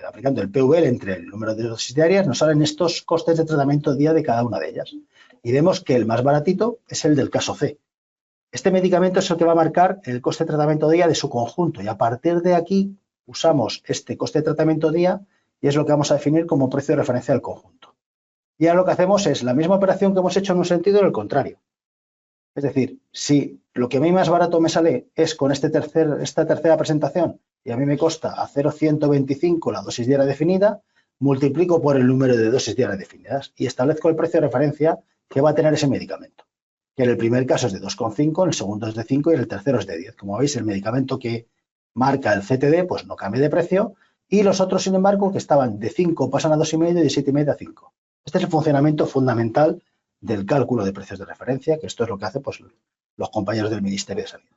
aplicando el PVL entre el número de dosis diarias, nos salen estos costes de tratamiento día de cada una de ellas. Y vemos que el más baratito es el del caso C. Este medicamento es el que va a marcar el coste de tratamiento día de su conjunto y a partir de aquí usamos este coste de tratamiento día y es lo que vamos a definir como precio de referencia del conjunto. Y ahora lo que hacemos es la misma operación que hemos hecho en un sentido en el contrario. Es decir, si lo que a mí más barato me sale es con esta tercera presentación y a mí me costa a 0,125 la dosis diaria definida, multiplico por el número de dosis diarias definidas y establezco el precio de referencia que va a tener ese medicamento. Que en el primer caso es de 2,5, en el segundo es de 5 y en el tercero es de 10. Como veis, el medicamento que marca el CTD pues no cambia de precio y los otros, sin embargo, que estaban de 5 pasan a 2,5 y de 7,5 a 5. Este es el funcionamiento fundamental del cálculo de precios de referencia, que esto es lo que hacen pues, los compañeros del Ministerio de Sanidad.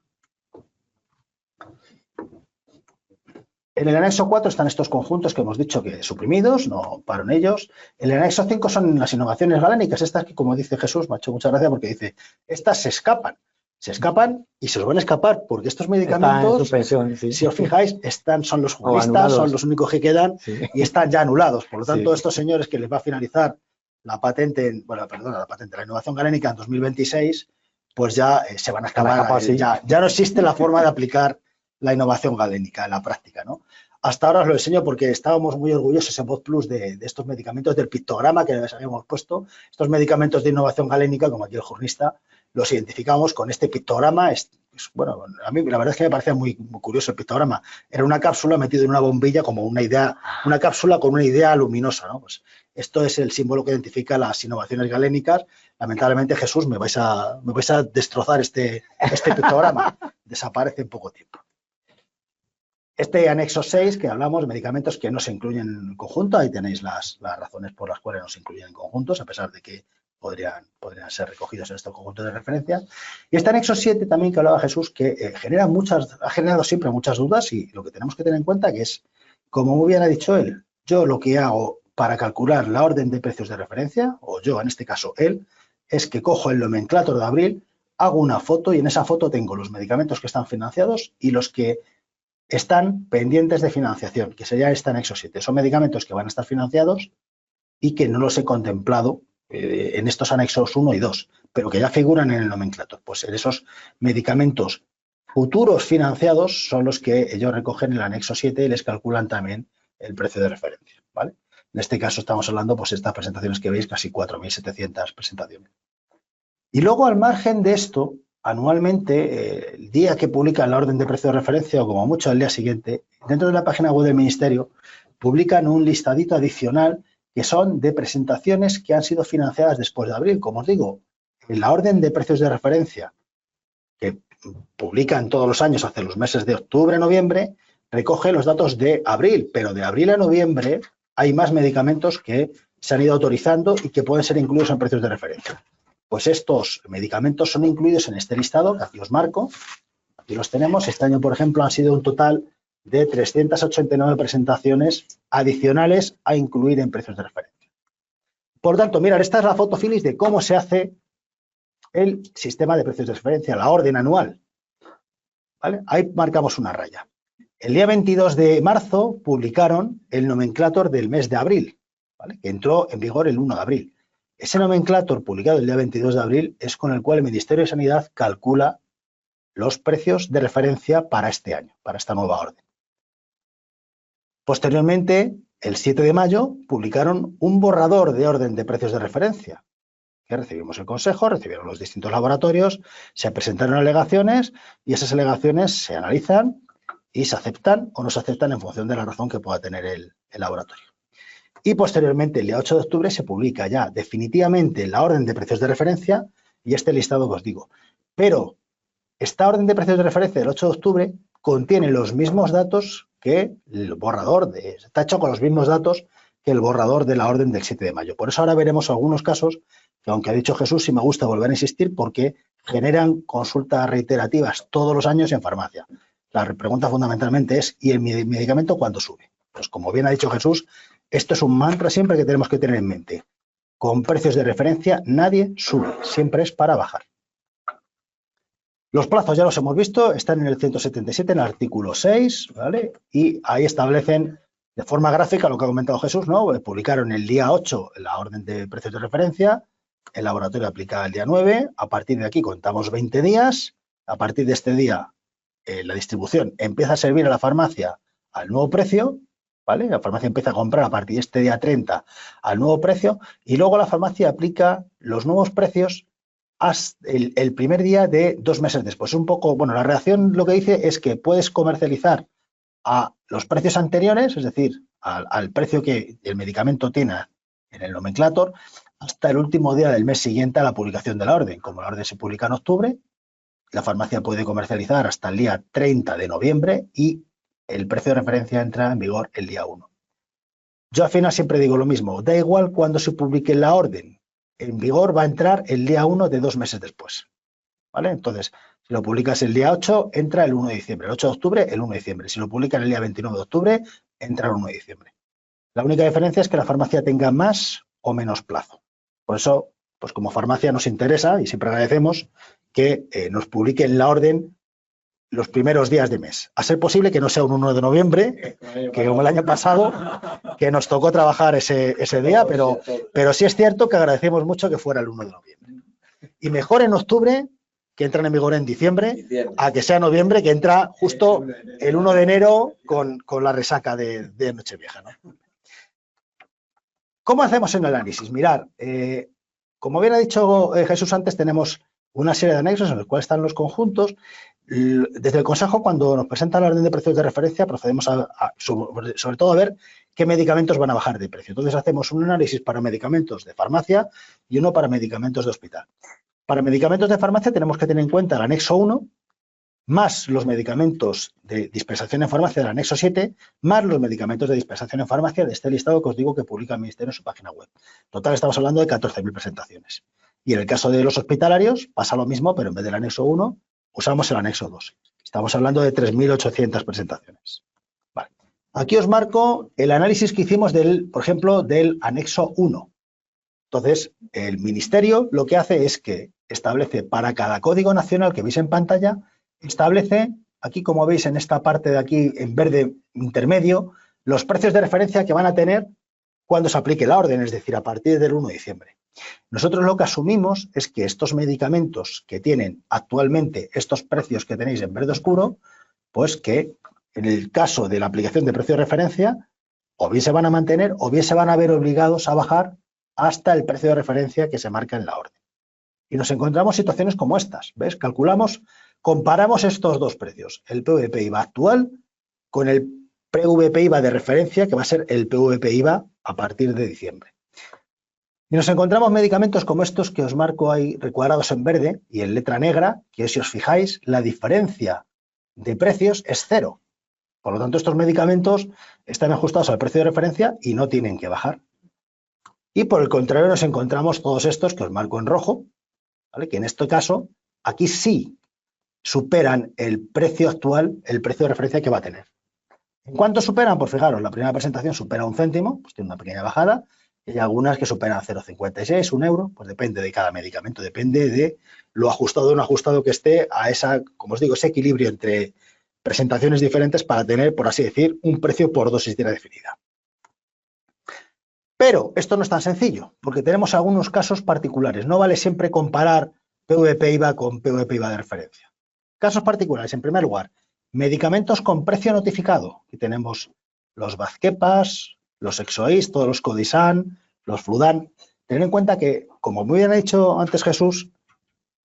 En el anexo 4 están estos conjuntos que hemos dicho que suprimidos, no paro en ellos. En el anexo 5 son las innovaciones galénicas, estas que, como dice Jesús, me ha hecho mucha gracia porque dice, estas se escapan y se os van a escapar porque estos medicamentos, suspensión, sí. Si os fijáis, son los juristas, son los únicos que quedan y están ya anulados. Por lo tanto, estos señores que les va a finalizar la patente, la innovación galénica en 2026, pues ya se van a escapar. Ya no existe la forma de aplicar la innovación galénica en la práctica, ¿no? Hasta ahora os lo enseño porque estábamos muy orgullosos en VozPlus de estos medicamentos, del pictograma que les habíamos puesto. Estos medicamentos de innovación galénica, como aquí el jurnista, los identificamos con este pictograma. Bueno, a mí la verdad es que me parecía muy curioso el pictograma. Era una cápsula metida en una bombilla como una cápsula con una idea luminosa, ¿no? Pues esto es el símbolo que identifica las innovaciones galénicas. Lamentablemente, Jesús, me vais a destrozar este pictograma. Desaparece en poco tiempo. Este anexo 6, que hablamos de medicamentos que no se incluyen en conjunto, ahí tenéis las razones por las cuales no se incluyen en conjuntos, a pesar de que podrían ser recogidos en estos conjuntos de referencia. Y este anexo 7 también que hablaba Jesús, que ha generado siempre muchas dudas, y lo que tenemos que tener en cuenta que es, como muy bien ha dicho él, yo lo que hago para calcular la orden de precios de referencia, o yo en este caso él, es que cojo el nomenclátor de abril, hago una foto y en esa foto tengo los medicamentos que están financiados y los que están pendientes de financiación, que sería este anexo 7. Son medicamentos que van a estar financiados y que no los he contemplado en estos anexos 1 y 2, pero que ya figuran en el nomenclátor. Pues en esos medicamentos futuros financiados son los que ellos recogen en el anexo 7 y les calculan también el precio de referencia, ¿vale? En este caso estamos hablando, pues estas presentaciones que veis, casi 4.700 presentaciones. Y luego, al margen de esto, anualmente, el día que publican la orden de precio de referencia, o como mucho el día siguiente, dentro de la página web del Ministerio, publican un listadito adicional que son de presentaciones que han sido financiadas después de abril. Como os digo, en la orden de precios de referencia, que publican todos los años hacia los meses de octubre, noviembre, recoge los datos de abril, pero de abril a noviembre hay más medicamentos que se han ido autorizando y que pueden ser incluidos en precios de referencia. Pues estos medicamentos son incluidos en este listado, que aquí os marco. Aquí los tenemos. Este año, por ejemplo, han sido un total de 389 presentaciones adicionales a incluir en precios de referencia. Por tanto, mirad, esta es la foto finis de cómo se hace el sistema de precios de referencia, la orden anual, ¿vale? Ahí marcamos una raya. El día 22 de marzo publicaron el nomenclátor del mes de abril, ¿vale? Que entró en vigor el 1 de abril. Ese nomenclátor publicado el día 22 de abril es con el cual el Ministerio de Sanidad calcula los precios de referencia para este año, para esta nueva orden. Posteriormente, el 7 de mayo, publicaron un borrador de orden de precios de referencia, que recibimos el Consejo, recibieron los distintos laboratorios, se presentaron alegaciones y esas alegaciones se analizan y se aceptan o no se aceptan en función de la razón que pueda tener el laboratorio. Y posteriormente, el día 8 de octubre, se publica ya definitivamente la orden de precios de referencia y este listado que os digo. Pero esta orden de precios de referencia del 8 de octubre contiene los mismos datos que el borrador, está hecho con los mismos datos que el borrador de la orden del 7 de mayo. Por eso ahora veremos algunos casos que, aunque ha dicho Jesús, sí me gusta volver a insistir porque generan consultas reiterativas todos los años en farmacia. La pregunta fundamentalmente es, ¿y el medicamento cuándo sube? Pues como bien ha dicho Jesús, esto es un mantra siempre que tenemos que tener en mente. Con precios de referencia nadie sube, siempre es para bajar. Los plazos ya los hemos visto, están en el 177, en el artículo 6, ¿vale? Y ahí establecen de forma gráfica lo que ha comentado Jesús, ¿no? Publicaron el día 8 la orden de precios de referencia, el laboratorio aplica el día 9, a partir de aquí contamos 20 días, a partir de este día la distribución empieza a servir a la farmacia al nuevo precio, ¿vale? La farmacia empieza a comprar a partir de este día 30 al nuevo precio y luego la farmacia aplica los nuevos precios hasta el primer día de 2 meses después. Un poco, bueno, la redacción lo que dice es que puedes comercializar a los precios anteriores, es decir, al precio que el medicamento tiene en el nomenclátor, hasta el último día del mes siguiente a la publicación de la orden. Como la orden se publica en octubre, la farmacia puede comercializar hasta el día 30 de noviembre y el precio de referencia entra en vigor el día 1. Yo al final siempre digo lo mismo, da igual cuando se publique la orden, en vigor va a entrar el día 1 de 2 meses después, ¿vale? Entonces, si lo publicas el día 8, entra el 1 de diciembre, el 8 de octubre, el 1 de diciembre. Si lo publican el día 29 de octubre, entra el 1 de diciembre. La única diferencia es que la farmacia tenga más o menos plazo. Por eso, pues como farmacia nos interesa y siempre agradecemos que nos publiquen la orden los primeros días de mes. A ser posible que no sea un 1 de noviembre, que como el año pasado, que nos tocó trabajar ese día, pero sí es cierto que agradecemos mucho que fuera el 1 de noviembre. Y mejor en octubre, que entran en vigor en diciembre, a que sea noviembre, que entra justo el 1 de enero con la resaca de Nochevieja, ¿no? ¿Cómo hacemos el análisis? Mirad, como bien ha dicho Jesús antes, tenemos una serie de anexos en los cuales están los conjuntos. Desde el Consejo, cuando nos presentan la orden de precios de referencia, procedemos sobre todo a ver qué medicamentos van a bajar de precio. Entonces hacemos un análisis para medicamentos de farmacia y uno para medicamentos de hospital. Para medicamentos de farmacia tenemos que tener en cuenta el anexo 1, más los medicamentos de dispensación en farmacia del anexo 7, más los medicamentos de dispensación en farmacia de este listado que os digo que publica el Ministerio en su página web. Total, estamos hablando de 14.000 presentaciones. Y en el caso de los hospitalarios pasa lo mismo, pero en vez del anexo 1 usamos el anexo 2. Estamos hablando de 3.800 presentaciones. Vale. Aquí os marco el análisis que hicimos, por ejemplo, del anexo 1. Entonces, el Ministerio lo que hace es que establece para cada código nacional que veis en pantalla, establece, aquí como veis en esta parte de aquí en verde intermedio, los precios de referencia que van a tener cuando se aplique la orden, es decir, a partir del 1 de diciembre. Nosotros lo que asumimos es que estos medicamentos que tienen actualmente estos precios que tenéis en verde oscuro, pues que en el caso de la aplicación de precio de referencia, o bien se van a mantener o bien se van a ver obligados a bajar hasta el precio de referencia que se marca en la orden. Y nos encontramos situaciones como estas, ¿ves? Calculamos, comparamos estos dos precios, el PVP-IVA actual con el PVP-IVA de referencia, que va a ser el PVP-IVA a partir de diciembre. Y nos encontramos medicamentos como estos que os marco ahí recuadrados en verde y en letra negra, que si os fijáis, la diferencia de precios es cero. Por lo tanto, estos medicamentos están ajustados al precio de referencia y no tienen que bajar. Y por el contrario, nos encontramos todos estos que os marco en rojo, ¿vale? Que en este caso, aquí sí superan el precio actual, el precio de referencia que va a tener. ¿En cuánto superan? Pues fijaros, la primera presentación supera 1 céntimo, pues tiene una pequeña bajada, y hay algunas que superan 0,56, 1 euro, pues depende de cada medicamento, depende de lo ajustado o no ajustado que esté a esa, como os digo, ese equilibrio entre presentaciones diferentes para tener, por así decir, un precio por dosis diaria definida. Pero esto no es tan sencillo, porque tenemos algunos casos particulares. No vale siempre comparar PVP-IVA con PVP-IVA de referencia. Casos particulares, en primer lugar, medicamentos con precio notificado. Aquí tenemos los Vazkepas, los Exois, todos los Codisan, los Fludan. Tened en cuenta que, como muy bien ha dicho antes Jesús,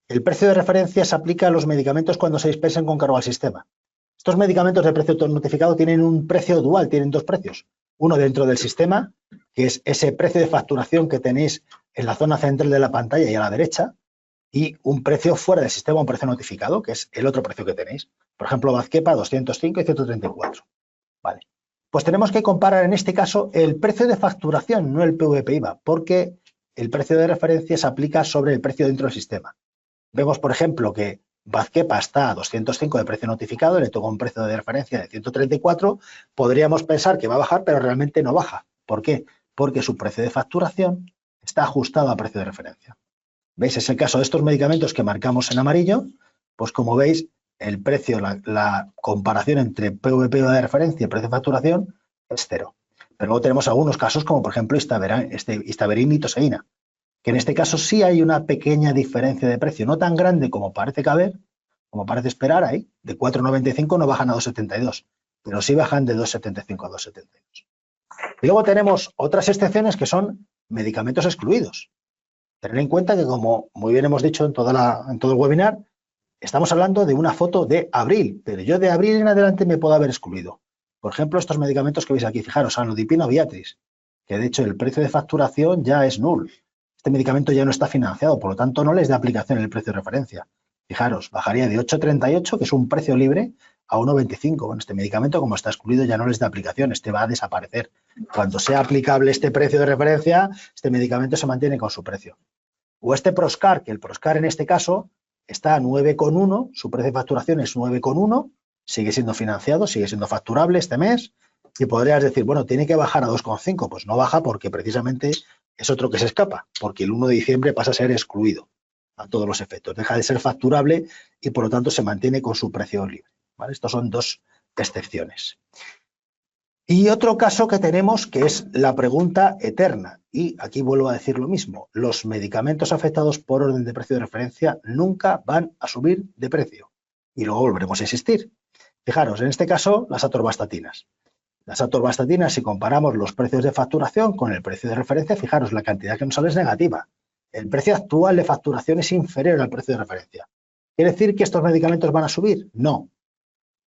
el precio de referencia se aplica a los medicamentos cuando se dispensen con cargo al sistema. Estos medicamentos de precio notificado tienen un precio dual, tienen dos precios. Uno dentro del sistema, que es ese precio de facturación que tenéis en la zona central de la pantalla y a la derecha, y un precio fuera del sistema, un precio notificado, que es el otro precio que tenéis. Por ejemplo, Vazkepa 205 y 134. Vale. Pues tenemos que comparar en este caso el precio de facturación, no el PVP-IVA, porque el precio de referencia se aplica sobre el precio dentro del sistema. Vemos, por ejemplo, que Vazkepa está a 205 de precio notificado, le toca un precio de referencia de 134, podríamos pensar que va a bajar, pero realmente no baja. ¿Por qué? Porque su precio de facturación está ajustado a precio de referencia. ¿Veis? Es el caso de estos medicamentos que marcamos en amarillo, pues como veis, el precio, la comparación entre PVP de referencia y precio de facturación es cero. Pero luego tenemos algunos casos como, por ejemplo, Istaverin y Toseína, que en este caso sí hay una pequeña diferencia de precio, no tan grande como parece caber, como parece esperar ahí, de 4,95 no bajan a 2,72, pero sí bajan de 2,75 a 2,72. Y luego tenemos otras excepciones que son medicamentos excluidos. Tener en cuenta que, como muy bien hemos dicho en todo el webinar, estamos hablando de una foto de abril, pero yo de abril en adelante me puedo haber excluido. Por ejemplo, estos medicamentos que veis aquí, fijaros, Anlodipina o Viatris, que de hecho el precio de facturación ya es nulo. Este medicamento ya no está financiado, por lo tanto no les da aplicación el precio de referencia. Fijaros, bajaría de 8,38, que es un precio libre, a 1,25. Bueno, este medicamento, como está excluido, ya no les da aplicación, este va a desaparecer. Cuando sea aplicable este precio de referencia, este medicamento se mantiene con su precio. O este Proscar, que el Proscar en este caso está a 9,1, su precio de facturación es 9,1, sigue siendo financiado, sigue siendo facturable este mes, y podrías decir, bueno, tiene que bajar a 2,5, pues no baja porque precisamente es otro que se escapa, porque el 1 de diciembre pasa a ser excluido a todos los efectos, deja de ser facturable y por lo tanto se mantiene con su precio libre, ¿vale? Estos son dos excepciones. Y otro caso que tenemos que es la pregunta eterna, y aquí vuelvo a decir lo mismo, los medicamentos afectados por orden de precio de referencia nunca van a subir de precio, y luego volveremos a insistir. Fijaros, en este caso, las atorvastatinas. Las atorvastatinas, si comparamos los precios de facturación con el precio de referencia, fijaros, la cantidad que nos sale es negativa. El precio actual de facturación es inferior al precio de referencia. ¿Quiere decir que estos medicamentos van a subir? No.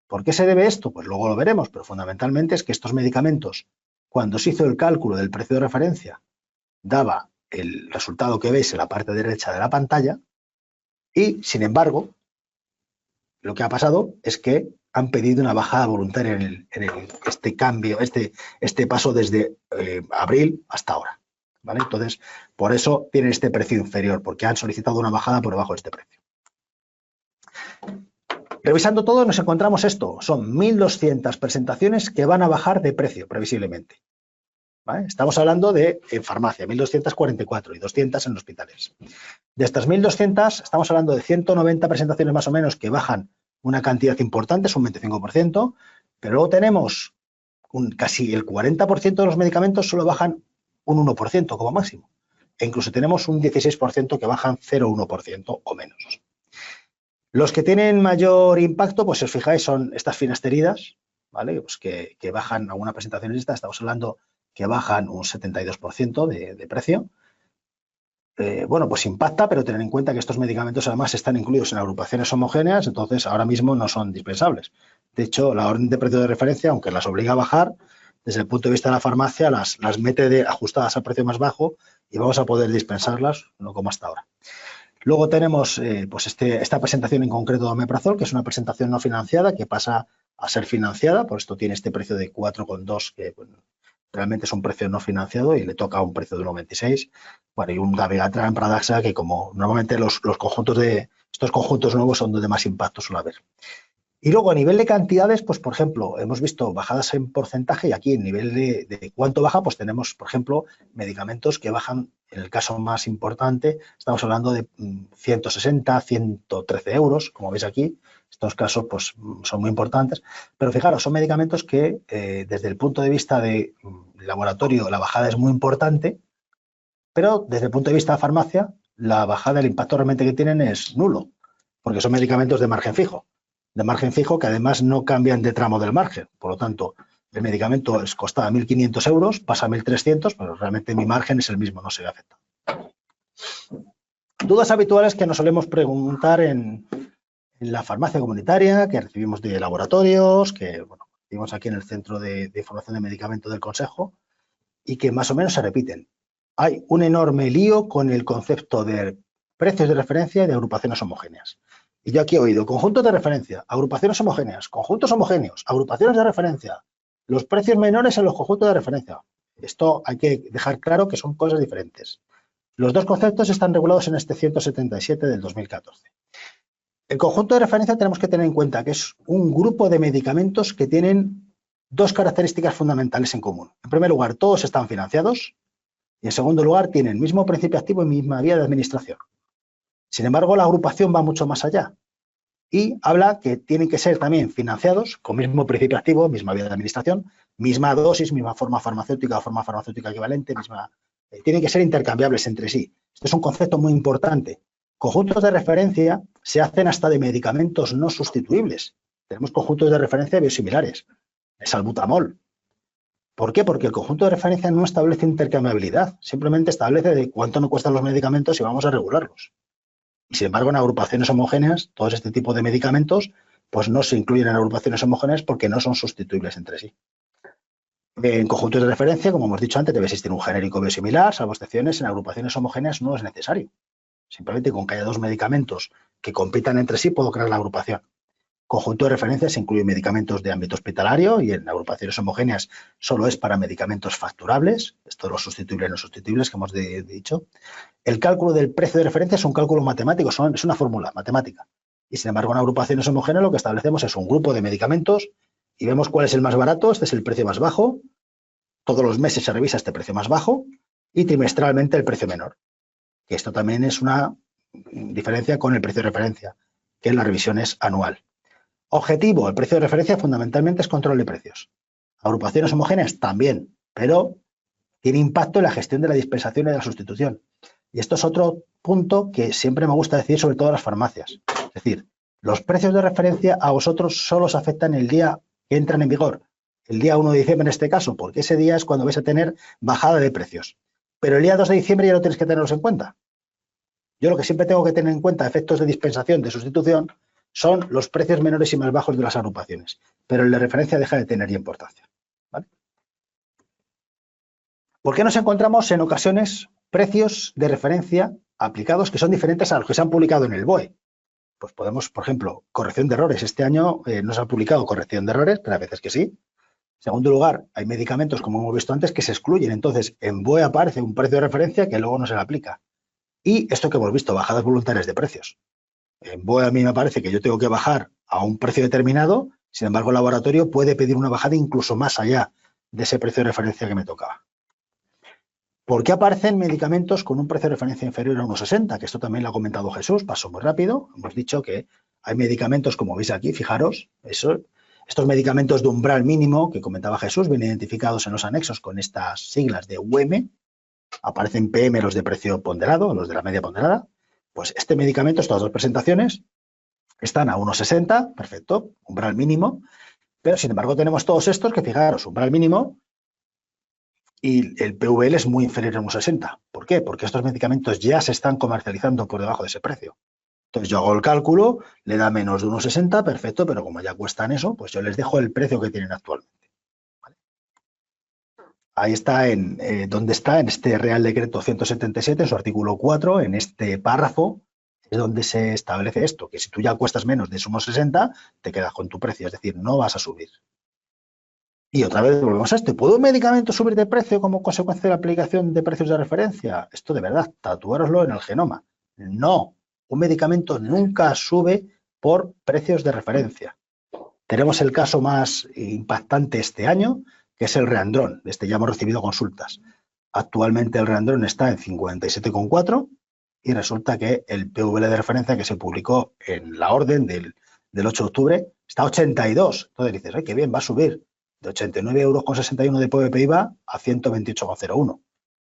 ¿Por qué se debe esto? Pues luego lo veremos, pero fundamentalmente es que estos medicamentos, cuando se hizo el cálculo del precio de referencia, daba el resultado que veis en la parte derecha de la pantalla y, sin embargo, Lo que ha pasado es que han pedido una bajada voluntaria en este cambio, este paso desde abril hasta ahora, ¿vale? Entonces, por eso tienen este precio inferior, porque han solicitado una bajada por debajo de este precio. Revisando todo, nos encontramos esto. Son 1.200 presentaciones que van a bajar de precio, previsiblemente, ¿vale? Estamos hablando de en farmacia, 1.244 y 200 en hospitales. De estas 1.200, estamos hablando de 190 presentaciones más o menos que bajan una cantidad importante, es un 25%, pero luego tenemos casi el 40% de los medicamentos solo bajan un 1% como máximo. E incluso tenemos un 16% que bajan 0,1% o menos. Los que tienen mayor impacto, pues si os fijáis, son estas finasteride, ¿vale? Pues que bajan alguna presentación lista, estamos hablando que bajan un 72% de precio. Bueno, pues impacta, pero tener en cuenta que estos medicamentos además están incluidos en agrupaciones homogéneas, entonces ahora mismo no son dispensables. De hecho, la orden de precio de referencia, aunque las obliga a bajar, desde el punto de vista de la farmacia, las mete ajustadas al precio más bajo y vamos a poder dispensarlas, no como hasta ahora. Luego tenemos pues esta presentación en concreto de omeprazol, que es una presentación no financiada que pasa a ser financiada, por esto tiene este precio de 4,2, que bueno, realmente es un precio no financiado y le toca un precio de 1,26. Bueno, y un dabigatran, Pradaxa, que como normalmente estos conjuntos nuevos son donde más impacto suele haber. Y luego a nivel de cantidades, pues por ejemplo, hemos visto bajadas en porcentaje y aquí en nivel de cuánto baja, pues tenemos, por ejemplo, medicamentos que bajan, en el caso más importante, estamos hablando de 160, 113 euros, como veis aquí. Estos casos pues son muy importantes, pero fijaros, son medicamentos que desde el punto de vista de laboratorio la bajada es muy importante, pero desde el punto de vista de farmacia la bajada, el impacto realmente que tienen es nulo, porque son medicamentos de margen fijo que además no cambian de tramo del margen. Por lo tanto, el medicamento costaba 1.500 euros, pasa a 1.300, pero realmente mi margen es el mismo, no se ve afectado. Dudas habituales que nos solemos preguntar en la farmacia comunitaria, que recibimos de laboratorios, que bueno, recibimos aquí en el Centro de Información de Medicamentos del Consejo, y que más o menos se repiten. Hay un enorme lío con el concepto de precios de referencia y de agrupaciones homogéneas. Y yo aquí he oído conjuntos de referencia, agrupaciones homogéneas, conjuntos homogéneos, agrupaciones de referencia, los precios menores en los conjuntos de referencia. Esto hay que dejar claro que son cosas diferentes. Los dos conceptos están regulados en este 177 del 2014. El conjunto de referencia tenemos que tener en cuenta que es un grupo de medicamentos que tienen dos características fundamentales en común. En primer lugar, todos están financiados y en segundo lugar, tienen mismo principio activo y misma vía de administración. Sin embargo, la agrupación va mucho más allá y habla que tienen que ser también financiados con mismo principio activo, misma vía de administración, misma dosis, misma forma farmacéutica o forma farmacéutica equivalente, tienen que ser intercambiables entre sí. Este es un concepto muy importante. Conjuntos de referencia se hacen hasta de medicamentos no sustituibles. Tenemos conjuntos de referencia biosimilares, el salbutamol. ¿Por qué? Porque el conjunto de referencia no establece intercambiabilidad, simplemente establece de cuánto nos cuestan los medicamentos y vamos a regularlos. Y sin embargo, en agrupaciones homogéneas, todo este tipo de medicamentos pues no se incluyen en agrupaciones homogéneas porque no son sustituibles entre sí. En conjuntos de referencia, como hemos dicho antes, debe existir un genérico biosimilar, salvo excepciones, en agrupaciones homogéneas no es necesario. Simplemente con que haya dos medicamentos que compitan entre sí puedo crear la agrupación. Conjunto de referencia se incluye medicamentos de ámbito hospitalario y en agrupaciones homogéneas solo es para medicamentos facturables, esto los sustituibles y no sustituibles que hemos dicho. El cálculo del precio de referencia es un cálculo matemático, es una fórmula matemática. Y sin embargo, en agrupaciones homogéneas lo que establecemos es un grupo de medicamentos y vemos cuál es el más barato, este es el precio más bajo, todos los meses se revisa este precio más bajo y trimestralmente el precio menor. Que esto también es una diferencia con el precio de referencia, que la revisión es anual. Objetivo, el precio de referencia fundamentalmente es control de precios. Agrupaciones homogéneas también, pero tiene impacto en la gestión de la dispensación y de la sustitución. Y esto es otro punto que siempre me gusta decir sobre todo a las farmacias. Es decir, los precios de referencia a vosotros solo os afectan el día que entran en vigor, el día 1 de diciembre en este caso, porque ese día es cuando vais a tener bajada de precios. Pero el día 2 de diciembre ya no tenéis que tenerlos en cuenta. Yo lo que siempre tengo que tener en cuenta, efectos de dispensación, de sustitución, son los precios menores y más bajos de las agrupaciones, pero el de referencia deja de tener importancia, ¿vale? ¿Por qué nos encontramos en ocasiones precios de referencia aplicados que son diferentes a los que se han publicado en el BOE? Pues podemos, por ejemplo, corrección de errores. Este año no se ha publicado corrección de errores, pero a veces que sí. En segundo lugar, hay medicamentos, como hemos visto antes, que se excluyen. Entonces, en BOE aparece un precio de referencia que luego no se le aplica. Y esto que hemos visto, bajadas voluntarias de precios. En BOE a mí me parece que yo tengo que bajar a un precio determinado, sin embargo, el laboratorio puede pedir una bajada incluso más allá de ese precio de referencia que me tocaba. ¿Por qué aparecen medicamentos con un precio de referencia inferior a 1,60? Que esto también lo ha comentado Jesús, pasó muy rápido. Hemos dicho que hay medicamentos, como veis aquí, fijaros, estos medicamentos de umbral mínimo que comentaba Jesús, vienen identificados en los anexos con estas siglas de UM, aparecen PM los de precio ponderado, los de la media ponderada. Pues este medicamento, estas dos presentaciones, están a 1,60, perfecto, umbral mínimo, pero sin embargo tenemos todos estos que, fijaros, umbral mínimo, y el PVL es muy inferior a 1,60. ¿Por qué? Porque estos medicamentos ya se están comercializando por debajo de ese precio. Entonces yo hago el cálculo, le da menos de 1,60, perfecto, pero como ya cuestan eso, pues yo les dejo el precio que tienen actualmente. ¿Vale? Ahí está donde está en este Real Decreto 177, en su artículo 4, en este párrafo, es donde se establece esto, que si tú ya cuestas menos de 1,60, te quedas con tu precio, es decir, no vas a subir. Y otra vez volvemos a esto. ¿Puede un medicamento subir de precio como consecuencia de la aplicación de precios de referencia? Esto de verdad, tatuároslo en el genoma. No, un medicamento nunca sube por precios de referencia. Tenemos el caso más impactante este año, que es el Reandrón. De este ya hemos recibido consultas. Actualmente el Reandrón está en 57,4 y resulta que el PVL de referencia que se publicó en la orden del 8 de octubre está a 82. Entonces dices, ¡ay, qué bien, va a subir! De 89,61 € de PVP-IVA a 128,01.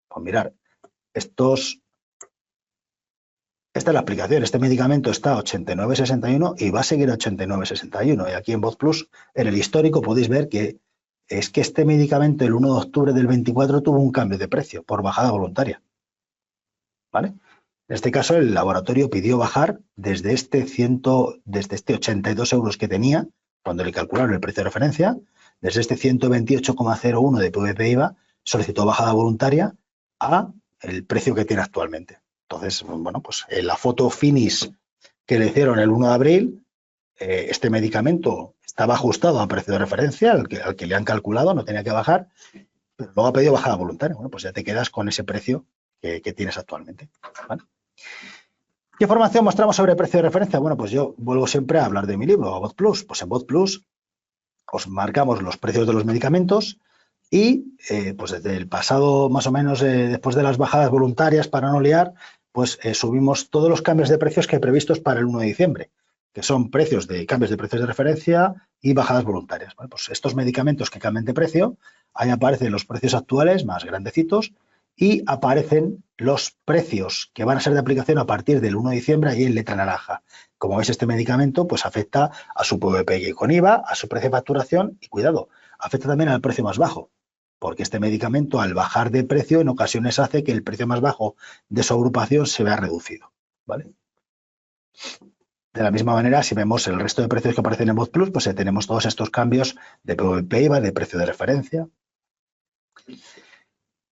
Pues mirar, esta es la aplicación. Este medicamento está a 89,61 y va a seguir a 89,61. Y aquí en VozPlus, en el histórico, podéis ver que es que este medicamento el 1 de octubre del 24 tuvo un cambio de precio por bajada voluntaria. ¿Vale? En este caso, el laboratorio pidió bajar desde este 82 € que tenía, cuando le calcularon el precio de referencia, desde este 128,01 de PVP-IVA, solicitó bajada voluntaria a el precio que tiene actualmente. Entonces, bueno, pues en la foto finish que le hicieron el 1 de abril, este medicamento estaba ajustado a precio de referencia, al que le han calculado, no tenía que bajar, pero luego ha pedido bajada voluntaria. Bueno, pues ya te quedas con ese precio que tienes actualmente. ¿Vale? ¿Qué información mostramos sobre precio de referencia? Bueno, pues yo vuelvo siempre a hablar de mi libro, VozPlus. Pues en VozPlus os marcamos los precios de los medicamentos y pues desde el pasado, más o menos, después de las bajadas voluntarias para no liar, pues subimos todos los cambios de precios que hay previstos para el 1 de diciembre, que son cambios de precios de referencia y bajadas voluntarias. Bueno, pues estos medicamentos que cambian de precio, ahí aparecen los precios actuales más grandecitos y aparecen los precios que van a ser de aplicación a partir del 1 de diciembre ahí en letra naranja. Como veis, este medicamento pues afecta a su PVP con IVA, a su precio de facturación y, cuidado, afecta también al precio más bajo, porque este medicamento al bajar de precio en ocasiones hace que el precio más bajo de su agrupación se vea reducido. ¿Vale? De la misma manera, si vemos el resto de precios que aparecen en VozPlus, pues tenemos todos estos cambios de PVP-IVA, de precio de referencia.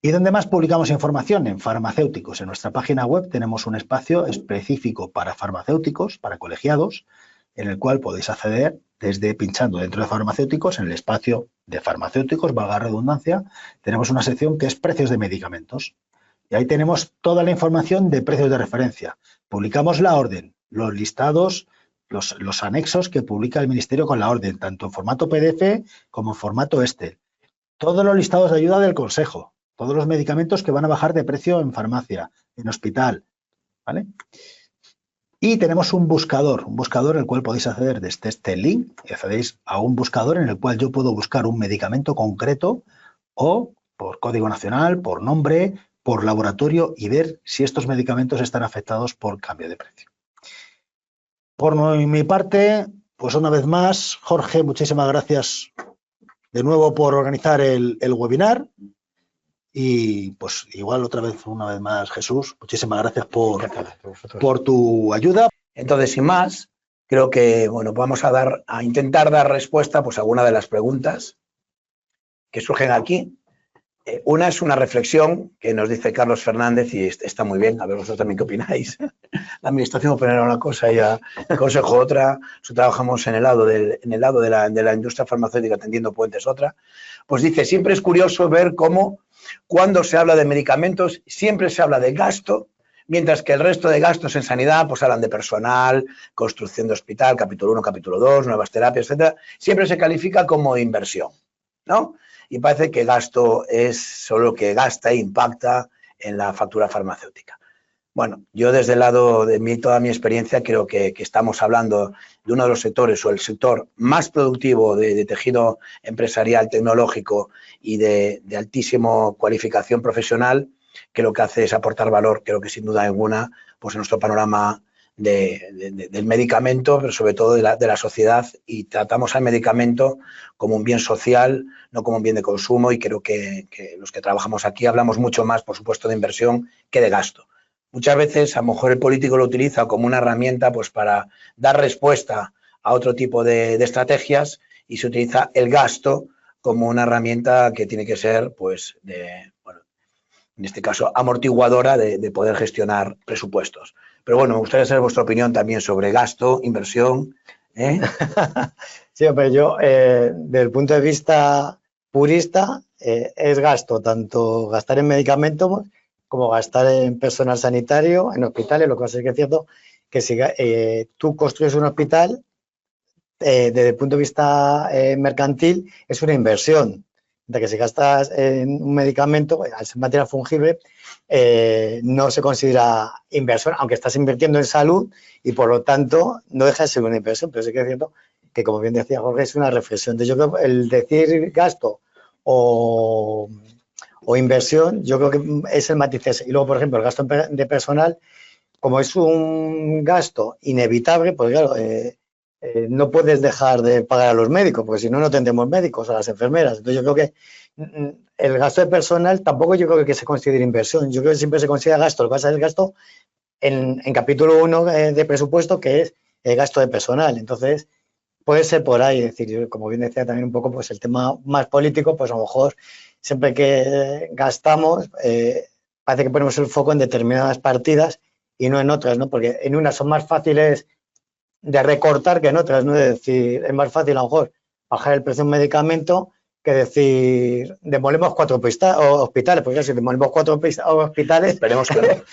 ¿Y dónde más publicamos información? En farmacéuticos. En nuestra página web tenemos un espacio específico para farmacéuticos, para colegiados, en el cual podéis acceder desde pinchando dentro de farmacéuticos, en el espacio de farmacéuticos, valga la redundancia, tenemos una sección que es precios de medicamentos. Y ahí tenemos toda la información de precios de referencia. Publicamos la orden, los listados, los anexos que publica el Ministerio con la orden, tanto en formato PDF como en formato Excel. Todos los listados de ayuda del Consejo. Todos los medicamentos que van a bajar de precio en farmacia, en hospital, ¿vale? Y tenemos un buscador en el cual podéis acceder desde este link y accedéis a un buscador en el cual yo puedo buscar un medicamento concreto o por código nacional, por nombre, por laboratorio y ver si estos medicamentos están afectados por cambio de precio. Por mi parte, pues una vez más, Jorge, muchísimas gracias de nuevo por organizar el webinar. Y pues igual una vez más, Jesús, muchísimas gracias por tu ayuda. Entonces, sin más, creo que bueno, vamos a intentar dar respuesta pues, a alguna de las preguntas que surgen aquí. Una es una reflexión que nos dice Carlos Fernández y está muy bien, a ver vosotros también qué opináis. La administración opinará una cosa y el consejo otra. Nosotros trabajamos en el lado de la industria farmacéutica tendiendo puentes otra. Pues dice, siempre es curioso ver cómo cuando se habla de medicamentos siempre se habla de gasto, mientras que el resto de gastos en sanidad pues hablan de personal, construcción de hospital, capítulo 1, capítulo 2, nuevas terapias, etcétera. Siempre se califica como inversión, ¿no? Y parece que gasto es solo lo que gasta e impacta en la factura farmacéutica. Bueno, yo desde el lado de toda mi experiencia creo que estamos hablando de uno de los sectores o el sector más productivo de tejido empresarial, tecnológico y de altísima cualificación profesional, que lo que hace es aportar valor, creo que sin duda alguna, pues en nuestro panorama del medicamento, pero sobre todo de la sociedad, y tratamos al medicamento como un bien social, no como un bien de consumo, y creo que los que trabajamos aquí hablamos mucho más, por supuesto, de inversión que de gasto. Muchas veces a lo mejor el político lo utiliza como una herramienta pues para dar respuesta a otro tipo de estrategias y se utiliza el gasto como una herramienta que tiene que ser, pues, bueno, en este caso, amortiguadora de poder gestionar presupuestos. Pero bueno, me gustaría saber vuestra opinión también sobre gasto, inversión. Sí, pero yo, desde el punto de vista purista, es gasto, tanto gastar en medicamentos como gastar en personal sanitario, en hospitales. Lo que pasa es que es cierto que si tú construyes un hospital, desde el punto de vista mercantil, es una inversión. De que si gastas en un medicamento, al ser material fungible, no se considera inversión, aunque estás invirtiendo en salud y por lo tanto no deja de ser una inversión. Pero sí que es cierto que, como bien decía Jorge, es una reflexión. Entonces, yo creo que el decir gasto o inversión, yo creo que es el matiz ese. Y luego, por ejemplo, el gasto de personal, como es un gasto inevitable, pues claro, no puedes dejar de pagar a los médicos, porque si no, no tendremos médicos, a las enfermeras. Entonces, yo creo que el gasto de personal tampoco yo creo que se considere inversión. Yo creo que siempre se considera gasto. Lo que pasa es el gasto en capítulo 1 de presupuesto, que es el gasto de personal. Entonces, puede ser por ahí. Es decir, como bien decía también un poco, pues el tema más político, pues a lo mejor siempre que gastamos, parece que ponemos el foco en determinadas partidas y no en otras, ¿no? Porque en unas son más fáciles de recortar que en otras, ¿no? Es decir, es más fácil a lo mejor bajar el precio de un medicamento que decir, demolemos 4 hospitales, porque si demolemos 4 hospitales, esperemos que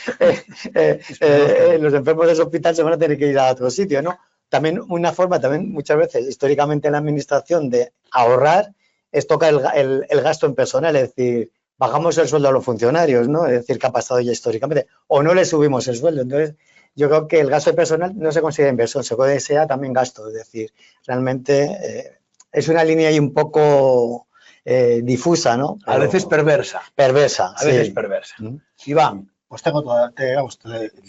los enfermos de ese hospital se van a tener que ir a otro sitio, ¿no? También una forma, también muchas veces, históricamente en la administración, de ahorrar es tocar el gasto en personal, es decir, bajamos el sueldo a los funcionarios, ¿no? Es decir, que ha pasado ya históricamente, o no le subimos el sueldo. Entonces, yo creo que el gasto de personal no se considera inversión, se considera también gasto. Es decir, realmente es una línea ahí un poco difusa, ¿no? Pero a veces perversa. Perversa, a veces perversa. Iván. Pues le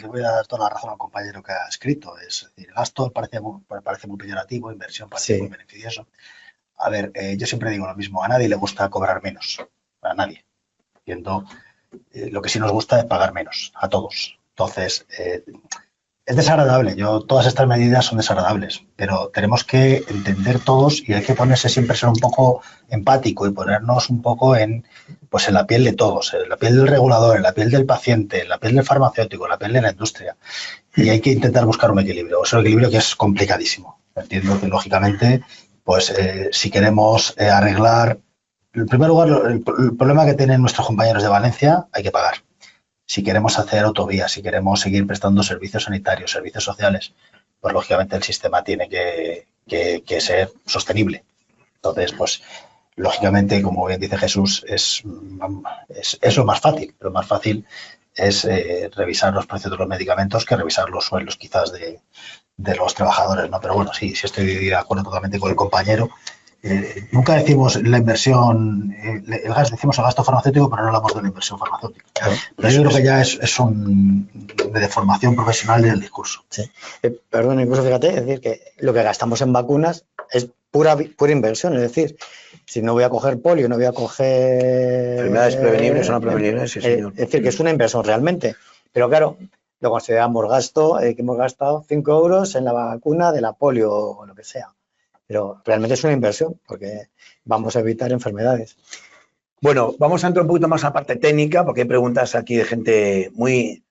voy a dar toda la razón al compañero que ha escrito. Es decir, gasto parece muy peyorativo, inversión parece muy beneficioso. A ver, yo siempre digo lo mismo, a nadie le gusta cobrar menos, a nadie. Entiendo, lo que sí nos gusta es pagar menos, a todos. Entonces, es desagradable, todas estas medidas son desagradables, pero tenemos que entender todos y hay que ponerse siempre, ser un poco empático y ponernos un poco en la piel de todos, en la piel del regulador, en la piel del paciente, en la piel del farmacéutico, en la piel de la industria. Y hay que intentar buscar un equilibrio, es un equilibrio que es complicadísimo. Entiendo que, lógicamente, pues si queremos arreglar, en primer lugar, el problema que tienen nuestros compañeros de Valencia, hay que pagar. Si queremos hacer autovías, si queremos seguir prestando servicios sanitarios, servicios sociales, pues lógicamente el sistema tiene que ser sostenible. Entonces, pues lógicamente, como bien dice Jesús, es lo más fácil. Lo más fácil es revisar los precios de los medicamentos que revisar los sueldos quizás de los trabajadores, ¿no? Pero bueno, sí estoy de acuerdo totalmente con el compañero. Nunca decimos la inversión, decimos el gasto farmacéutico, pero no hablamos de la inversión farmacéutica. Claro, pero yo creo que ya es de deformación profesional del discurso. Sí. Perdón, incluso fíjate, es decir, que lo que gastamos en vacunas es pura inversión, es decir, si no voy a coger polio, no voy a coger... Enfermedades prevenibles o no prevenibles, sí, señor. Es decir, que es una inversión realmente, pero claro, lo consideramos gasto, que hemos gastado 5 euros en la vacuna de la polio o lo que sea. Pero realmente es una inversión porque vamos a evitar enfermedades. Bueno, vamos a entrar un poquito más a la parte técnica, porque hay preguntas aquí de gente muy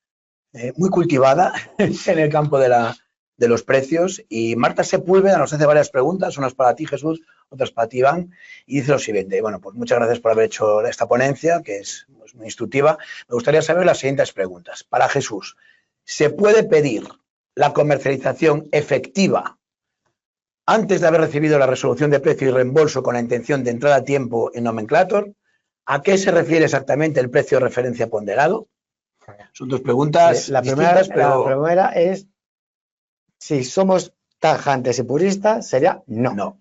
cultivada en el campo de los precios. Y Marta Sepúlveda nos hace varias preguntas, unas para ti, Jesús, otras para ti, Iván, y dice lo siguiente. Bueno, pues muchas gracias por haber hecho esta ponencia, que es muy instructiva. Me gustaría saber las siguientes preguntas. Para Jesús, ¿se puede pedir la comercialización efectiva antes de haber recibido la resolución de precio y reembolso con la intención de entrada a tiempo en Nomenclator? ¿A qué se refiere exactamente el precio de referencia ponderado? Son dos preguntas distintas, pero... La primera es, si somos tajantes y puristas, sería no. No.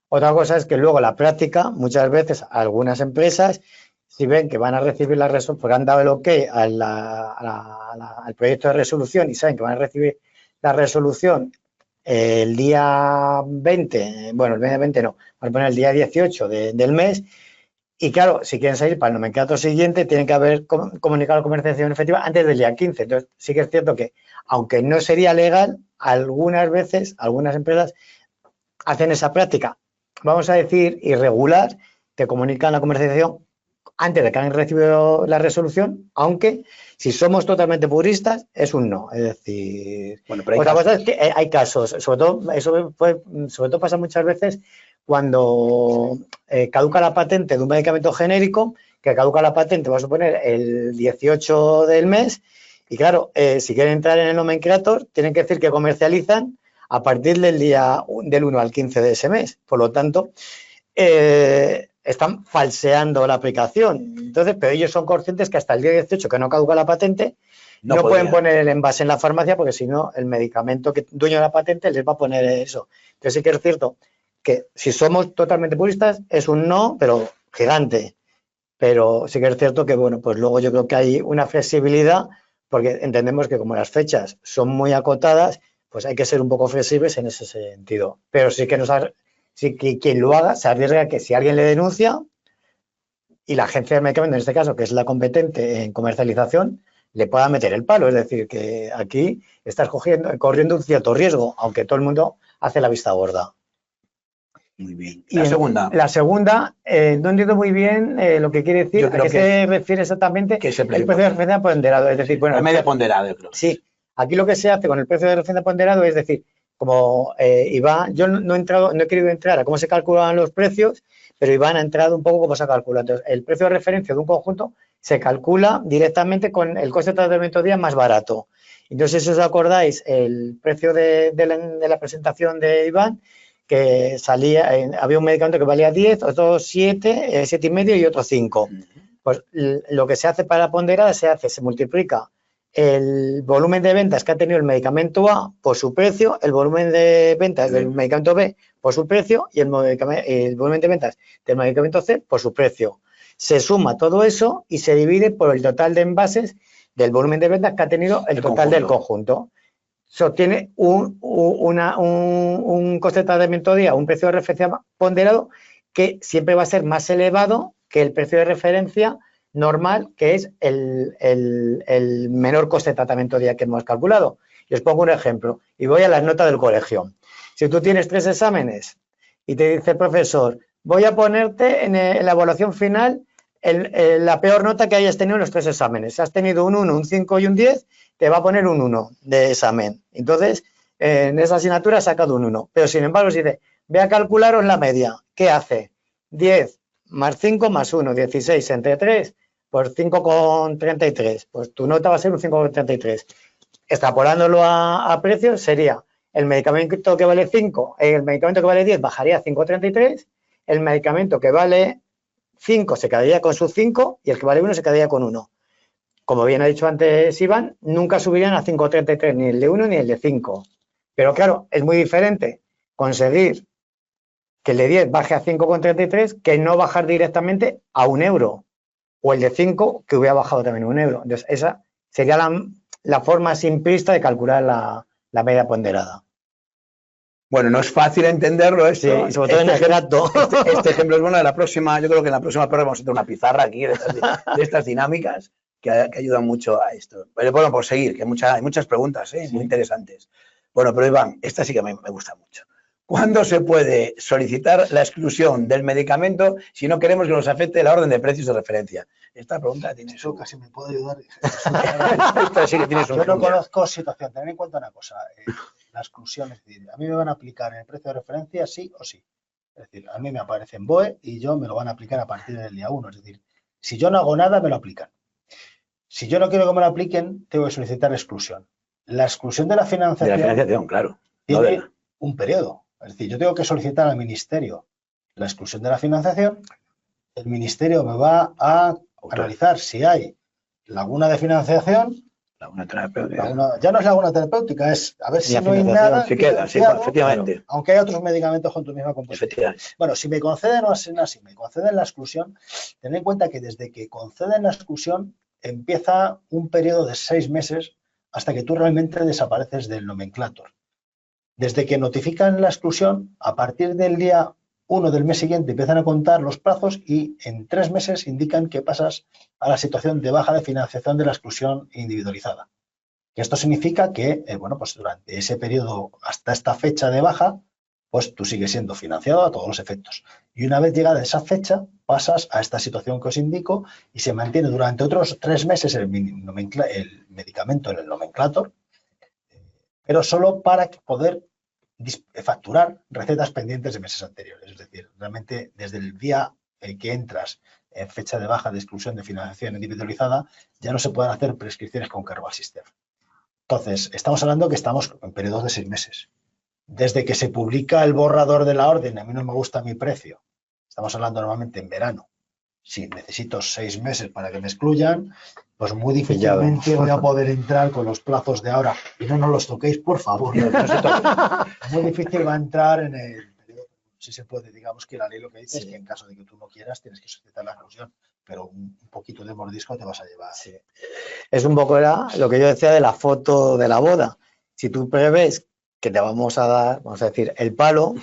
Otra cosa es que luego la práctica, muchas veces algunas empresas, si ven que van a recibir la resolución, porque han dado el ok al proyecto de resolución y saben que van a recibir la resolución el día 20, bueno, el día 20 no, vamos a poner el día 18 del mes, y claro, si quieren salir para el nomenclator siguiente, tienen que haber comunicado la comercialización efectiva antes del día 15. Entonces, sí que es cierto que, aunque no sería legal, algunas veces, algunas empresas hacen esa práctica, vamos a decir, irregular, que comunican la comercialización antes de que hayan recibido la resolución, aunque si somos totalmente puristas es un no. Es decir, bueno, pero otra cosa es que hay casos, sobre todo pasa muchas veces cuando caduca la patente de un medicamento genérico, que caduca la patente, vamos a suponer, el 18 del mes, y claro, si quieren entrar en el nomenclator, tienen que decir que comercializan a partir del 1 al 15 de ese mes. Por lo tanto, están falseando la aplicación. Entonces, pero ellos son conscientes que hasta el día 18, que no caduca la patente, no pueden poner el envase en la farmacia, porque si no, el medicamento que dueño de la patente les va a poner eso. Entonces, sí que es cierto que si somos totalmente puristas, es un no, pero gigante. Pero sí que es cierto que, bueno, pues luego yo creo que hay una flexibilidad, porque entendemos que como las fechas son muy acotadas, pues hay que ser un poco flexibles en ese sentido. Pero sí que sí que quien lo haga se arriesga que si alguien le denuncia y la agencia de medicamentos, en este caso, que es la competente en comercialización, le pueda meter el palo. Es decir, que aquí estás corriendo un cierto riesgo, aunque todo el mundo hace la vista gorda. Muy bien. La segunda, no entiendo muy bien lo que quiere decir, a qué se refiere exactamente el precio de referencia ponderado. Es decir, bueno, el medio ponderado, yo creo. Sí, aquí lo que se hace con el precio de referencia ponderado es decir, como Iván, yo no he querido entrar a cómo se calculan los precios, pero Iván ha entrado un poco cómo se calcula. Entonces, el precio de referencia de un conjunto se calcula directamente con el coste de tratamiento día más barato. Entonces, si os acordáis, el precio de la presentación de Iván, que había un medicamento que valía 10, otro 7, 7,5 y otro 5. Pues lo que se hace para ponderar se multiplica el volumen de ventas que ha tenido el medicamento A por su precio, el volumen de ventas del medicamento B por su precio y el volumen de ventas del medicamento C por su precio. Se suma todo eso y se divide por el total de envases del volumen de ventas que ha tenido el total del conjunto. Se obtiene un coste de tratamiento día, un precio de referencia ponderado que siempre va a ser más elevado que el precio de referencia normal, que es el menor coste de tratamiento día que hemos calculado. Y os pongo un ejemplo y voy a las notas del colegio. Si tú tienes 3 exámenes y te dice el profesor, voy a ponerte en la evaluación final la peor nota que hayas tenido en los 3 exámenes. Si has tenido un 1, un 5 y un 10, te va a poner un 1 de examen. Entonces, en esa asignatura has sacado un 1. Pero, sin embargo, si dice, ve a calcularos la media, ¿qué hace? 10 más 5 más 1, 16 entre 3, pues 5,33. Pues tu nota va a ser un 5,33. Extrapolándolo a precios, sería el medicamento que vale 5, el medicamento que vale 10 bajaría a 5,33, el medicamento que vale 5 se quedaría con su 5 y el que vale 1 se quedaría con 1. Como bien ha dicho antes Iván, nunca subirían a 5,33 ni el de 1 ni el de 5. Pero claro, es muy diferente conseguir que el de 10 baje a 5,33 que no bajar directamente a 1 euro. O el de 5 que hubiera bajado también 1 euro. Entonces, esa sería la forma simplista de calcular la media ponderada. Bueno, no es fácil entenderlo esto. Sí, sobre todo en el grato. Este ejemplo es bueno. Yo creo que en la próxima prueba vamos a tener una pizarra aquí de estas dinámicas que ayudan mucho a esto. Pero bueno, por seguir, que hay muchas preguntas muy interesantes. Bueno, pero Iván, esta sí que me gusta mucho. ¿Cuándo se puede solicitar la exclusión del medicamento si no queremos que nos afecte la orden de precios de referencia? Esta pregunta tiene Eso casi me puede ayudar. Esta sí que tiene su Yo no fondo. conozco situación. Ten en cuenta una cosa. La exclusión, es decir, a mí me van a aplicar el precio de referencia sí o sí. Es decir, a mí me aparece en BOE y yo me lo van a aplicar a partir del día 1. Es decir, si yo no hago nada, me lo aplican. Si yo no quiero que me lo apliquen, tengo que solicitar exclusión. La exclusión de la financiación, De la financiación, claro. tiene No un periodo. Es decir, yo tengo que solicitar al Ministerio la exclusión de la financiación. El Ministerio me va a analizar si hay laguna de financiación. Laguna terapéutica. Ya no es laguna terapéutica, es a ver Y si la no hay financiación nada Se queda, sí, financiado, efectivamente. aunque hay otros medicamentos con tu misma composición. Efectivamente. Bueno, si me conceden o así, me conceden la exclusión, ten en cuenta que desde que conceden la exclusión empieza un periodo de 6 meses hasta que tú realmente desapareces del nomenclator. Desde que notifican la exclusión, a partir del día 1 del mes siguiente empiezan a contar los plazos y en 3 meses indican que pasas a la situación de baja de financiación de la exclusión individualizada. Esto significa que, bueno, pues durante ese periodo, hasta esta fecha de baja, pues tú sigues siendo financiado a todos los efectos. Y una vez llegada esa fecha, pasas a esta situación que os indico y se mantiene durante otros 3 meses el medicamento en el nomenclator, pero solo para poder facturar recetas pendientes de meses anteriores. Es decir, realmente desde el día que entras en fecha de baja de exclusión de financiación individualizada, ya no se pueden hacer prescripciones con cargo al sistema. Entonces, estamos hablando que estamos en periodos de 6 meses. Desde que se publica el borrador de la orden, a mí no me gusta mi precio. Estamos hablando normalmente en verano. Si necesito 6 meses para que me excluyan, pues muy difícilmente voy a poder entrar con los plazos de ahora. Y no nos los toquéis, por favor. Muy difícil va a entrar en el periodo. Si se puede, digamos que la ley lo que dice es que en caso de que tú no quieras, tienes que solicitar la exclusión. Pero un poquito de mordisco te vas a llevar. Sí. Es un poco lo que yo decía de la foto de la boda. Si tú prevés que te vamos a dar, vamos a decir, el palo,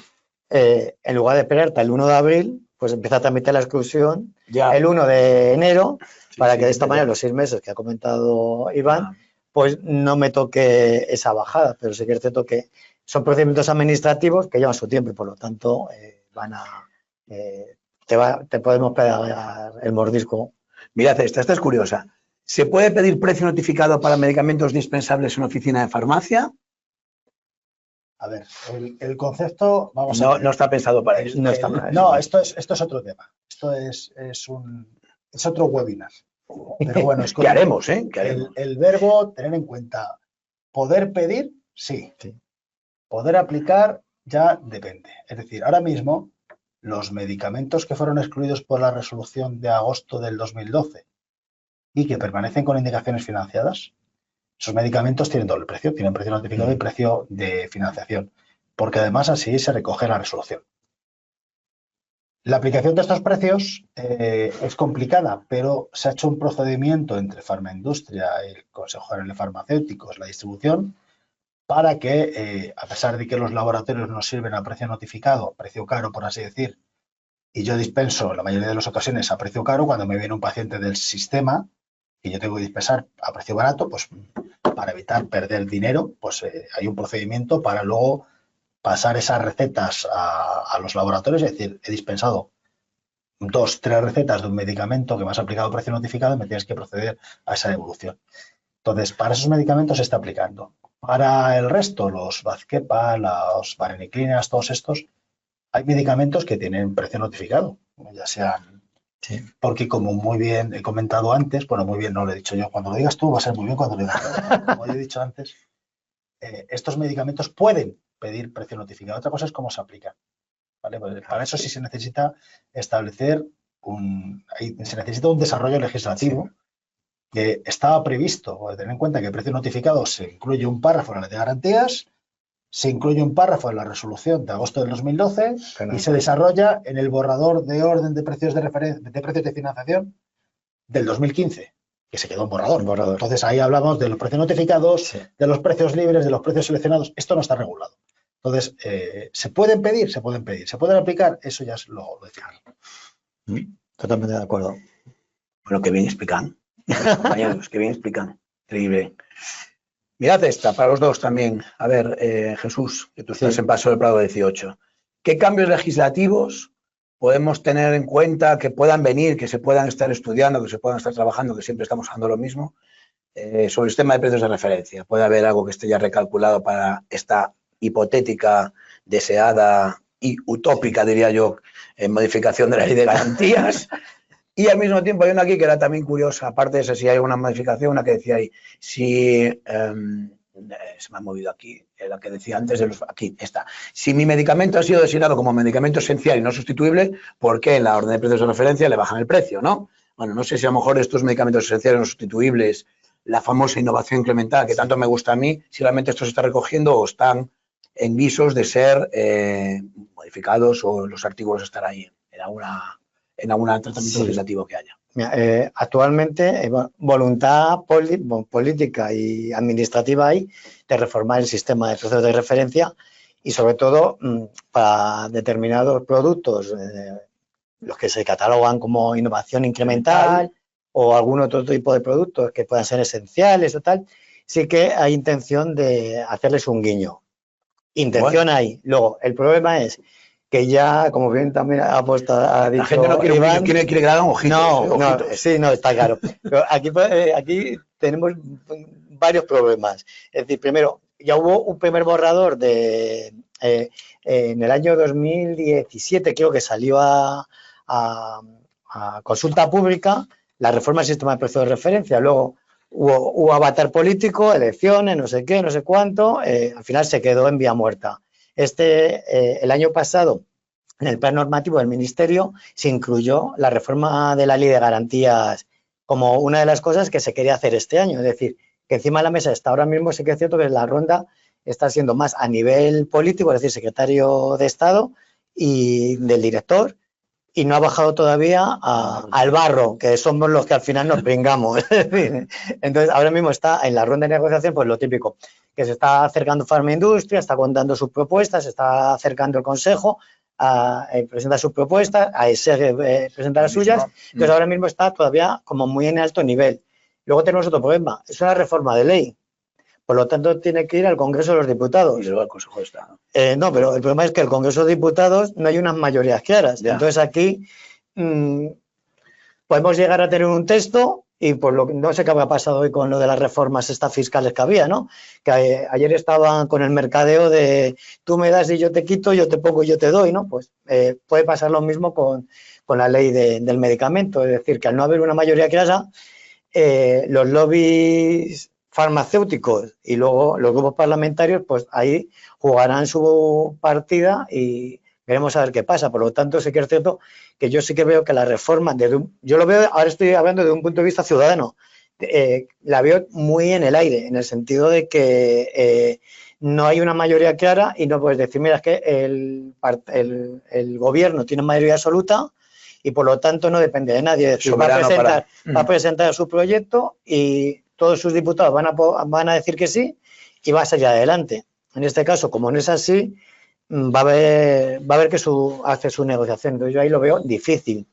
en lugar de esperarte el 1 de abril, pues empieza a tramitar la exclusión el 1 de enero, para que de esta manera los 6 meses que ha comentado Iván, pues no me toque esa bajada. Pero sí que es cierto que son procedimientos administrativos que llevan su tiempo y por lo tanto te podemos pegar el mordisco. Mirad esta es curiosa. ¿Se puede pedir precio notificado para medicamentos dispensables en oficina de farmacia? A ver, el concepto, vamos no, a ver. No está pensado para eso. Esto es otro tema. Esto es otro webinar. Pero bueno, es ¿Qué haremos, eh? ¿Qué haremos? El verbo, tener en cuenta, poder pedir, sí. Poder aplicar, ya depende. Es decir, ahora mismo, los medicamentos que fueron excluidos por la resolución de agosto del 2012 y que permanecen con indicaciones financiadas, esos medicamentos tienen doble precio, tienen precio notificado y precio de financiación, porque además así se recoge la resolución. La aplicación de estos precios es complicada, pero se ha hecho un procedimiento entre Farmaindustria, el Consejo General de Farmacéuticos, la distribución, para que, a pesar de que los laboratorios nos sirven a precio notificado, precio caro, por así decir, y yo dispenso en la mayoría de las ocasiones a precio caro, cuando me viene un paciente del sistema, que yo tengo que dispensar a precio barato, pues para evitar perder dinero, pues hay un procedimiento para luego pasar esas recetas a los laboratorios, es decir, he dispensado 2, 3 recetas de un medicamento que me has aplicado a precio notificado y me tienes que proceder a esa devolución. Entonces, para esos medicamentos se está aplicando. Para el resto, los Vazkepa, los vareniclinas, todos estos, hay medicamentos que tienen precio notificado, ya sean... Sí. Porque como muy bien he comentado antes, bueno, muy bien no lo he dicho yo, cuando lo digas tú va a ser muy bien cuando lo digas tú. Como yo he dicho antes, estos medicamentos pueden pedir precio notificado. Otra cosa es cómo se aplican. ¿Vale? Pues para eso sí se necesita establecer se necesita un desarrollo legislativo que estaba previsto. Tener en cuenta que el precio notificado se incluye un párrafo en la ley de garantías, se incluye un párrafo en la resolución de agosto del 2012 y se desarrolla en el borrador de orden de precios de precios de financiación del 2015, que se quedó en borrador. Entonces ahí hablamos de los precios notificados, de los precios libres, de los precios seleccionados. Esto no está regulado. Entonces, ¿se pueden pedir? Se pueden pedir. ¿Se pueden aplicar? Eso ya es lo definido. Totalmente de acuerdo. Bueno, que bien explican. Compañeros, que bien explican. Increíble. Mirad esta, para los dos también. A ver, Jesús, que tú estás en Paso del Prado 18. ¿Qué cambios legislativos podemos tener en cuenta que puedan venir, que se puedan estar estudiando, que se puedan estar trabajando, que siempre estamos haciendo lo mismo, sobre el sistema de precios de referencia? ¿Puede haber algo que esté ya recalculado para esta hipotética, deseada y utópica, diría yo, modificación de la ley de garantías? Y al mismo tiempo hay una aquí que era también curiosa, aparte de esa, si hay alguna modificación, una que decía ahí, si, se me ha movido aquí, la que decía antes, aquí está, si mi medicamento ha sido designado como medicamento esencial y no sustituible, ¿por qué en la orden de precios de referencia le bajan el precio, no? Bueno, no sé si a lo mejor estos medicamentos esenciales no sustituibles, la famosa innovación incremental que tanto me gusta a mí, si realmente esto se está recogiendo o están en visos de ser modificados o los artículos estar ahí en algún tratamiento legislativo que haya. Mira, actualmente voluntad política y administrativa hay de reformar el sistema de precios de referencia y sobre todo para determinados productos, los que se catalogan como innovación incremental o algún otro tipo de productos que puedan ser esenciales o tal, sí que hay intención de hacerles un guiño. Intención hay. Luego, el problema es que ya, como bien también ha dicho la gente no quiere, Iván, quiere que le hagan ojitos. No, está claro. Pero aquí tenemos varios problemas. Es decir, primero, ya hubo un primer borrador en el año 2017, creo que salió a consulta pública la reforma del sistema de precios de referencia. Luego hubo avatar político, elecciones, no sé qué, no sé cuánto. Al final se quedó en vía muerta. El año pasado, en el plan normativo del Ministerio, se incluyó la reforma de la Ley de Garantías como una de las cosas que se quería hacer este año. Es decir, que encima de la mesa está ahora mismo, sí que es cierto que la ronda está siendo más a nivel político, es decir, secretario de Estado y del director, y no ha bajado todavía al barro, que somos los que al final nos pringamos. Entonces, ahora mismo está en la ronda de negociación, pues lo típico, que se está acercando Farmaindustria, está contando sus propuestas, se está acercando el Consejo, presenta sus propuestas, a ese presenta las suyas. Entonces, ahora mismo está todavía como muy en alto nivel. Luego tenemos otro problema, es una reforma de ley. Por lo tanto, tiene que ir al Congreso de los Diputados. Y luego al Consejo de Estado. No, pero el problema es que el Congreso de Diputados no hay unas mayorías claras. Ya. Entonces, aquí podemos llegar a tener un texto y por lo que no sé qué habrá pasado hoy con lo de las reformas estas fiscales que había, ¿no? Que ayer estaban con el mercadeo de tú me das y yo te quito, yo te pongo y yo te doy, ¿no? Pues puede pasar lo mismo con la ley del medicamento. Es decir, que al no haber una mayoría clara, los lobbies farmacéuticos y luego los grupos parlamentarios, pues ahí jugarán su partida y veremos a ver qué pasa. Por lo tanto, sí que es cierto que yo sí que veo que la reforma, yo lo veo, ahora estoy hablando desde un punto de vista ciudadano, la veo muy en el aire, en el sentido de que no hay una mayoría clara y no puedes decir, mira, es que el gobierno tiene mayoría absoluta y por lo tanto no depende de nadie. Es decir, va a presentar su proyecto y todos sus diputados van a decir que sí y va a salir adelante. En este caso, como no es así, va a ver que hace su negociación. Entonces, yo ahí lo veo difícil.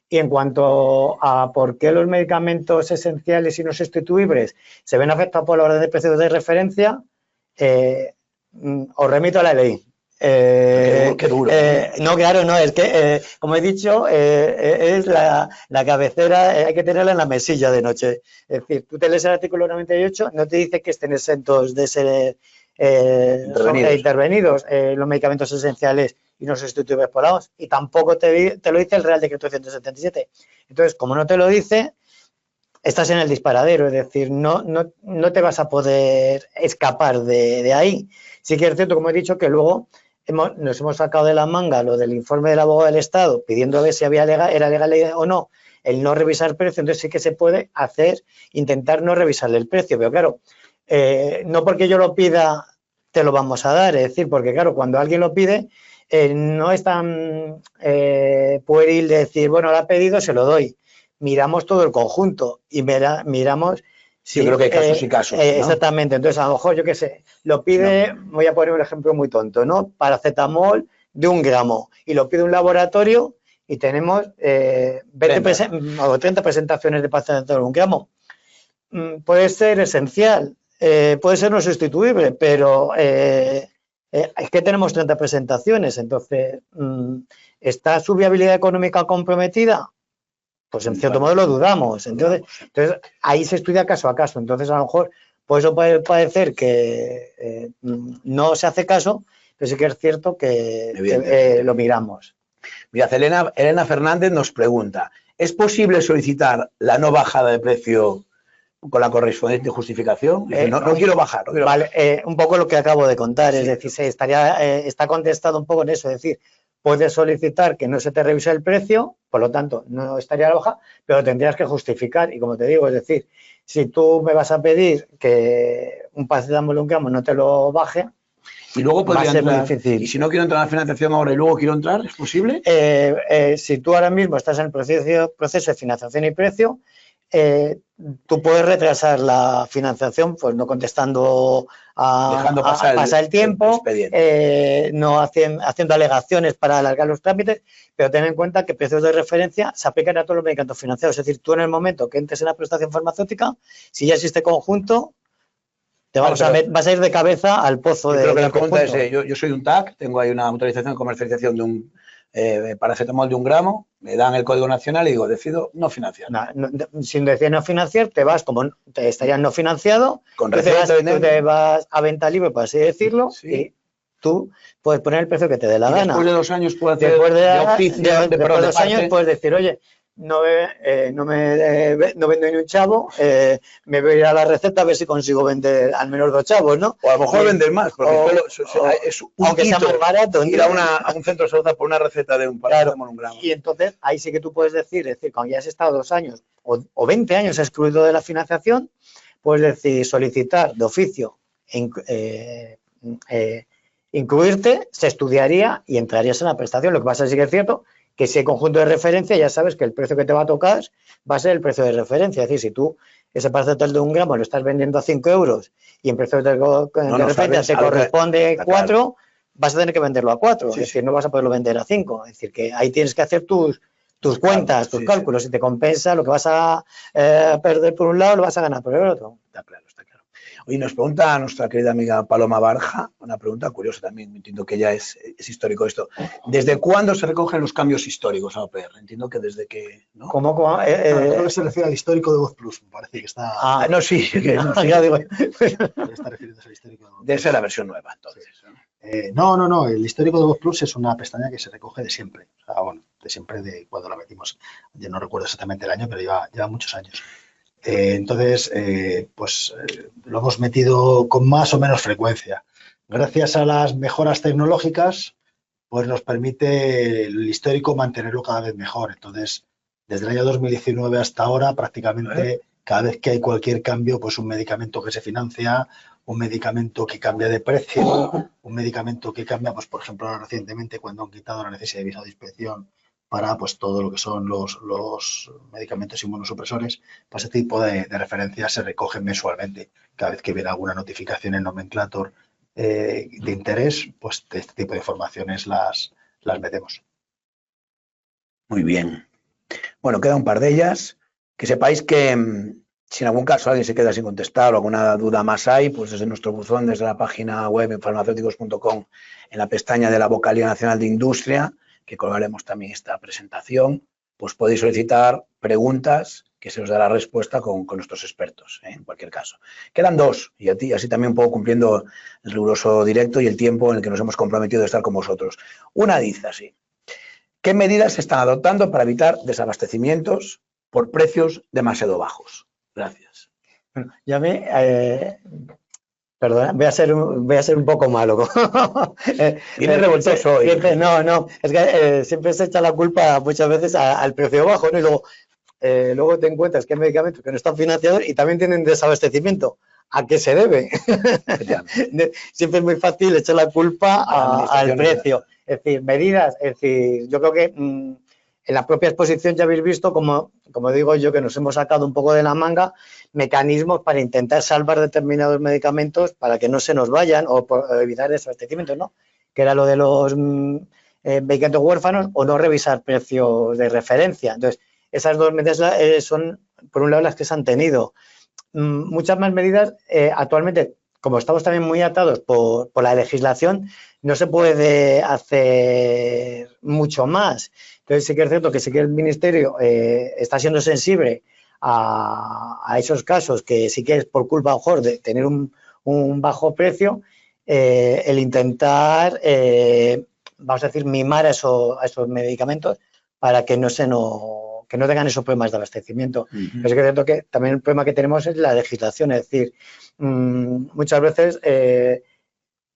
Y en cuanto a por qué los medicamentos esenciales y no sustituibles se ven afectados por la orden de precios de referencia, os remito a la ley. Qué duro. No, claro, no, es que, como he dicho, es la cabecera, hay que tenerla en la mesilla de noche. Es decir, tú te lees el artículo 98, no te dice que estén exentos de ser intervenidos los medicamentos esenciales y no sustituibles por la OMS, y tampoco te lo dice el Real Decreto 177. Entonces, como no te lo dice, estás en el disparadero, es decir, no te vas a poder escapar de ahí. Sí que es cierto, como he dicho, que luego nos hemos sacado de la manga lo del informe del abogado del Estado pidiendo a ver si era legal o no el no revisar precio. Entonces sí que se puede intentar no revisarle el precio, pero claro, no porque yo lo pida te lo vamos a dar, es decir, porque claro, cuando alguien lo pide no es tan pueril de decir, bueno, lo ha pedido, se lo doy. Miramos todo el conjunto y miramos. Sí, yo creo que hay casos y casos, ¿no? Exactamente. Entonces, a lo mejor, yo qué sé, lo pide, voy a poner un ejemplo muy tonto, ¿no? Paracetamol de 1 gramo y lo pide un laboratorio y tenemos 20 o 30 presentaciones de paracetamol de 1 gramo. Puede ser esencial, puede ser no sustituible, pero es que tenemos 30 presentaciones, entonces, ¿está su viabilidad económica comprometida? Pues en cierto modo lo dudamos. Entonces, ahí se estudia caso a caso. Entonces, a lo mejor, pues eso puede parecer que no se hace caso, pero sí que es cierto que lo miramos. Mirad, Elena Fernández nos pregunta, ¿es posible solicitar la no bajada de precio con la correspondiente justificación? No quiero bajar. Vale, un poco lo que acabo de contar, sí. Es decir, está contestado un poco en eso, es decir, puedes solicitar que no se te revise el precio, por lo tanto, no estaría a la baja, pero tendrías que justificar. Y como te digo, es decir, si tú me vas a pedir que un paracetamol de 1 gramo no te lo baje, y luego podría entrar, muy difícil. Y si no quiero entrar en la financiación ahora y luego quiero entrar, ¿es posible? Si tú ahora mismo estás en el proceso de financiación y precio, tú puedes retrasar la financiación, pues no contestando dejando pasar el tiempo, no haciendo alegaciones para alargar los trámites, pero ten en cuenta que precios de referencia se aplican a todos los medicamentos financiados. Es decir, tú en el momento que entres en la prestación farmacéutica, si ya existe conjunto, vas a ir de cabeza al pozo de. Lo que la pregunta es, yo soy un TAC, tengo ahí una autorización de comercialización de un paracetamol de 1 gramo, me dan el código nacional y digo, decido no financiar. Sin decir no financiar, te vas, como te estarías no financiado, con tú te vas a venta libre, por así decirlo, sí. Y tú puedes poner el precio que te dé la gana. Después de 2 años puedes hacer después de 2 años puedes decir, oye, no vendo ni un chavo, me voy a ir a la receta a ver si consigo vender al menos 2 chavos, ¿no? O a lo mejor vender más, porque es un aunque sea más barato. Ir a un centro de salud por una receta de un paracetamol, 1 gramo. Y entonces ahí sí que tú puedes decir, cuando ya has estado 2 años o 20 años excluido de la financiación, puedes decir, solicitar de oficio incluirte, se estudiaría y entrarías en la prestación. Lo que pasa es que es cierto que si hay conjunto de referencia, ya sabes que el precio que te va a tocar va a ser el precio de referencia. Es decir, si tú ese paracetamol de 1 gramo lo estás vendiendo a 5 euros y en precio de referencia te corresponde 4, vas a tener que venderlo a 4. Sí, es decir, no vas a poderlo vender a 5. Es decir, que ahí tienes que hacer tus cuentas, tus cálculos. Si te compensa, lo que vas a perder por un lado, lo vas a ganar por el otro. Está claro. Hoy nos pregunta a nuestra querida amiga Paloma Barja, una pregunta curiosa también, entiendo que ya es histórico esto. ¿Desde cuándo se recogen los cambios históricos a OPR? Entiendo que desde que, ¿no? ¿Cómo? Creo que se refiere al histórico de Voz Plus, me parece que está... sí. Ya digo. Está refiriéndose al histórico de Voz Plus. Debe ser la versión nueva, entonces. Sí. No, el histórico de Voz Plus es una pestaña que se recoge de siempre. O sea, bueno, de siempre, de cuando la metimos. Yo no recuerdo exactamente el año, pero lleva muchos años. Entonces, lo hemos metido con más o menos frecuencia. Gracias a las mejoras tecnológicas, pues nos permite el histórico mantenerlo cada vez mejor. Entonces, desde el año 2019 hasta ahora, prácticamente cada vez que hay cualquier cambio, pues un medicamento que se financia, un medicamento que cambia de precio, un medicamento que cambia, pues por ejemplo, ahora recientemente cuando han quitado la necesidad de visado de inspección para pues todo lo que son los medicamentos inmunosupresores, pues ese tipo de referencias se recogen mensualmente. Cada vez que viene alguna notificación en Nomenclator de interés, pues de este tipo de informaciones las metemos. Muy bien. Bueno, queda un par de ellas. Que sepáis que si en algún caso alguien se queda sin contestar o alguna duda más hay, pues desde nuestro buzón, desde la página web en farmacéuticos.com, en la pestaña de la Vocalía Nacional de Industria, que colgaremos también esta presentación, pues podéis solicitar preguntas que se os dará respuesta con nuestros expertos, en cualquier caso. Quedan 2, y así también un poco cumpliendo el riguroso directo y el tiempo en el que nos hemos comprometido de estar con vosotros. Una dice así: ¿qué medidas se están adoptando para evitar desabastecimientos por precios demasiado bajos? Gracias. Bueno, perdona, voy a ser un poco malo. Viene revoltoso hoy. No, es que siempre se echa la culpa muchas veces al precio bajo, ¿no? Y luego te encuentras que hay medicamentos que no están financiados y también tienen desabastecimiento. ¿A qué se debe? Siempre es muy fácil echar la culpa al precio. Es decir, medidas, yo creo que en la propia exposición ya habéis visto, como digo yo, que nos hemos sacado un poco de la manga mecanismos para intentar salvar determinados medicamentos para que no se nos vayan o evitar desabastecimientos, ¿no? Que era lo de los medicamentos huérfanos o no revisar precios de referencia. Entonces, esas 2 medidas son, por un lado, las que se han tenido. muchas más medidas. Actualmente, como estamos también muy atados por la legislación, no se puede hacer mucho más. Entonces sí que es cierto que sí que el Ministerio está siendo sensible a esos casos que sí que es por culpa, a lo mejor, de tener un bajo precio, el intentar, vamos a decir, mimar a esos medicamentos para que no tengan esos problemas de abastecimiento. Pero sí que es cierto que también el problema que tenemos es la legislación, es decir, muchas veces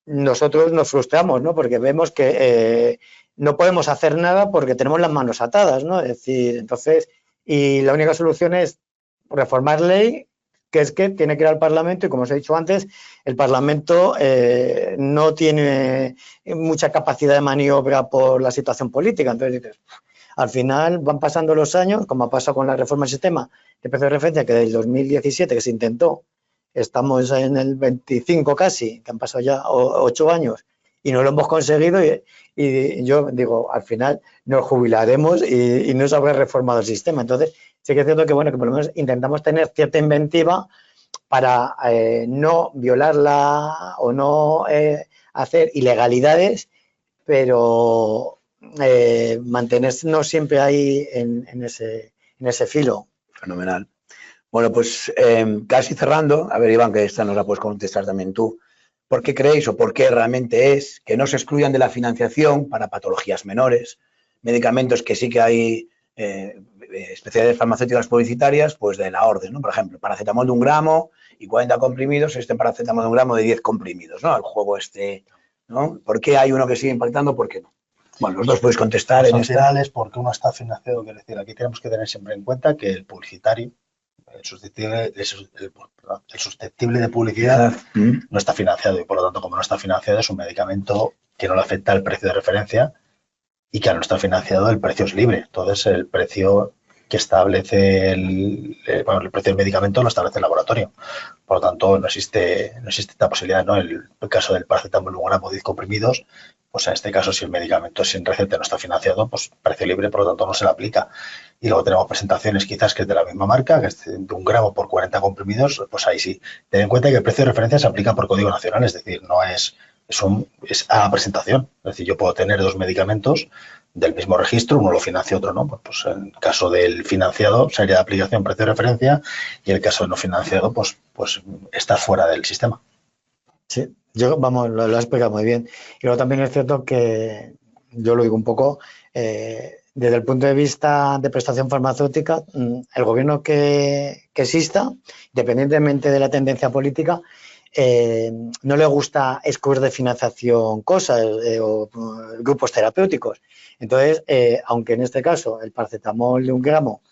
nosotros nos frustramos, ¿no? Porque vemos que no podemos hacer nada porque tenemos las manos atadas, ¿no? Es decir, entonces, y la única solución es reformar ley, que es que tiene que ir al Parlamento y, como os he dicho antes, el Parlamento no tiene mucha capacidad de maniobra por la situación política. Entonces dices, al final van pasando los años, como ha pasado con la reforma del sistema de precio de referencia, que del 2017 que se intentó, estamos en el 25 casi, que han pasado ya 8 años y no lo hemos conseguido, y yo digo, al final nos jubilaremos y no se habrá reformado el sistema. Entonces, sí que es cierto que, bueno, que por lo menos intentamos tener cierta inventiva para no violarla o no hacer ilegalidades, pero mantenernos siempre ahí en ese filo. Fenomenal. Bueno, pues casi cerrando, a ver, Iván, que esta nos la puedes contestar también tú. ¿Por qué creéis o por qué realmente es que no se excluyan de la financiación para patologías menores, medicamentos que sí que hay especialidades farmacéuticas publicitarias, pues de la orden, ¿no? Por ejemplo, paracetamol de 1 gramo y 40 comprimidos, paracetamol de 1 gramo de 10 comprimidos, ¿no? El juego ¿no? ¿Por qué hay uno que sigue impactando? ¿Por qué no? Bueno, los dos podéis contestar pues en al esta. final es porque uno está financiado, quiero decir, aquí tenemos que tener siempre en cuenta que el publicitario, el susceptible de publicidad, no está financiado, y por lo tanto, como no está financiado, es un medicamento que no le afecta el precio de referencia, y que al no estar financiado el precio es libre. Entonces, el precio que establece el precio del medicamento lo establece el laboratorio. Por lo tanto, no existe esta posibilidad, ¿no? El caso del paracetamol 1 gramo 10 comprimidos, pues en este caso, si el medicamento sin receta no está financiado, pues precio libre, por lo tanto no se le aplica. Y luego tenemos presentaciones quizás que es de la misma marca, que es de 1 gramo por 40 comprimidos, pues ahí sí. Ten en cuenta que el precio de referencia se aplica por código nacional, es decir, no es a la presentación. Es decir, yo puedo tener 2 medicamentos del mismo registro, uno lo financia, otro no. Pues en el caso del financiado sería de aplicación precio de referencia, y el caso del no financiado, pues está fuera del sistema. Sí, vamos, lo has explicado muy bien. Y luego también es cierto que, yo lo digo un poco, desde el punto de vista de prestación farmacéutica, el gobierno que exista, independientemente de la tendencia política, no le gusta excluir de financiación cosas o grupos terapéuticos. Entonces, aunque en este caso el paracetamol de 1 gramo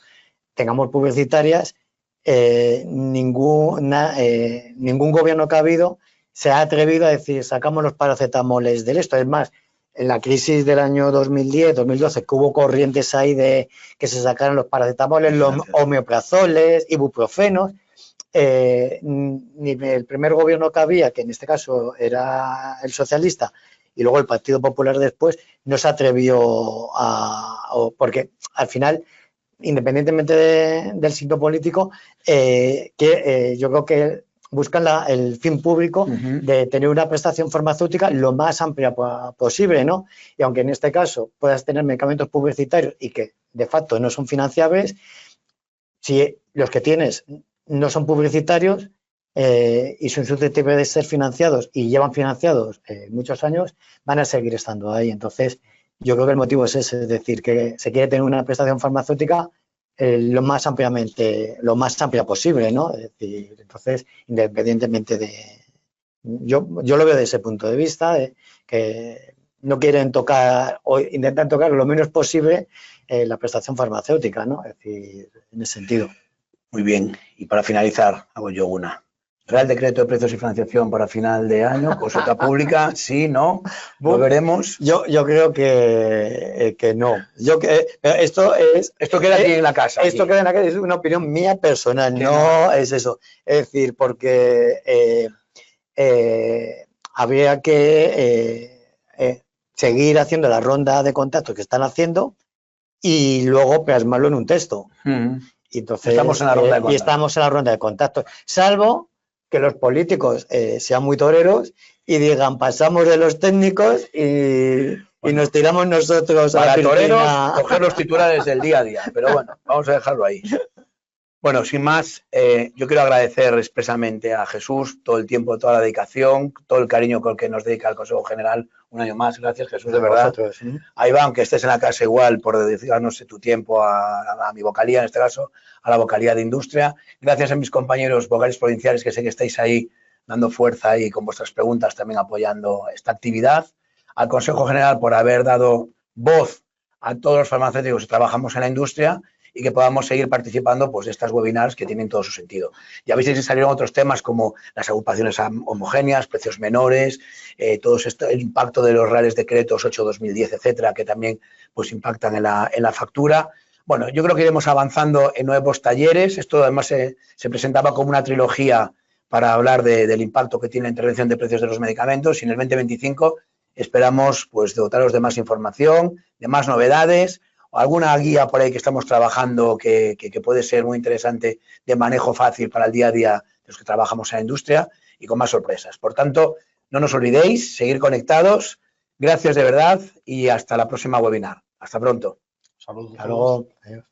tengamos publicitarias, ningún gobierno que ha habido se ha atrevido a decir, sacamos los paracetamoles del esto. Es más, en la crisis del año 2010, 2012, que hubo corrientes ahí de que se sacaran los paracetamoles, los omeoprazoles, ibuprofenos, ni el primer gobierno que había, que en este caso era el socialista, y luego el Partido Popular después, no se atrevió porque al final, independientemente del signo político, yo creo que buscan el fin público de tener una prestación farmacéutica lo más amplia posible, ¿no? Y aunque en este caso puedas tener medicamentos publicitarios y que de facto no son financiables, si los que tienes no son publicitarios y son susceptibles de ser financiados y llevan financiados muchos años, van a seguir estando ahí. Entonces, yo creo que el motivo es ese, es decir, que se quiere tener una prestación farmacéutica lo más amplia posible, ¿no? Es decir, entonces, independientemente de... Yo lo veo desde ese punto de vista, que no quieren tocar o intentan tocar lo menos posible la prestación farmacéutica, ¿no? Es decir, en ese sentido. Muy bien. Y para finalizar, hago yo una. Real Decreto de Precios y Financiación para final de año, consulta pública, sí, no, lo veremos. Yo creo que no. Esto queda aquí en la casa. Esto queda en la casa, es una opinión mía personal, no es eso. Es decir, porque habría que seguir haciendo la ronda de contactos que están haciendo y luego plasmarlo en un texto. Y entonces, estamos en la ronda de contacto. Y estamos en la ronda de contacto. Salvo que los políticos sean muy toreros y digan, pasamos de los técnicos y nos tiramos nosotros a la piscina. Para toreros, coger los titulares del día a día. Pero bueno, vamos a dejarlo ahí. Bueno, sin más, yo quiero agradecer expresamente a Jesús todo el tiempo, toda la dedicación, todo el cariño con el que nos dedica el Consejo General un año más. Gracias, Jesús, de verdad. Vosotros, ¿sí? Ahí va, aunque estés en la casa igual, por dedicarnos tu tiempo a mi vocalía, en este caso, a la vocalía de industria. Gracias a mis compañeros vocales provinciales, que sé que estáis ahí dando fuerza y con vuestras preguntas también apoyando esta actividad. Al Consejo General por haber dado voz a todos los farmacéuticos que trabajamos en la industria y que podamos seguir participando pues, de estas webinars que tienen todo su sentido. Ya veis que salieron otros temas como las agrupaciones homogéneas, precios menores, todo esto, el impacto de los reales decretos 8-2010, etcétera, que también pues, impactan en la factura. Bueno, yo creo que iremos avanzando en nuevos talleres. Esto además se presentaba como una trilogía para hablar del impacto que tiene la intervención de precios de los medicamentos y en el 2025 esperamos pues, dotaros de más información, de más novedades, alguna guía por ahí que estamos trabajando que puede ser muy interesante de manejo fácil para el día a día de los que trabajamos en la industria y con más sorpresas. Por tanto, no nos olvidéis, seguir conectados. Gracias de verdad y hasta la próxima webinar. Hasta pronto. Saludos. Hasta luego. Adiós.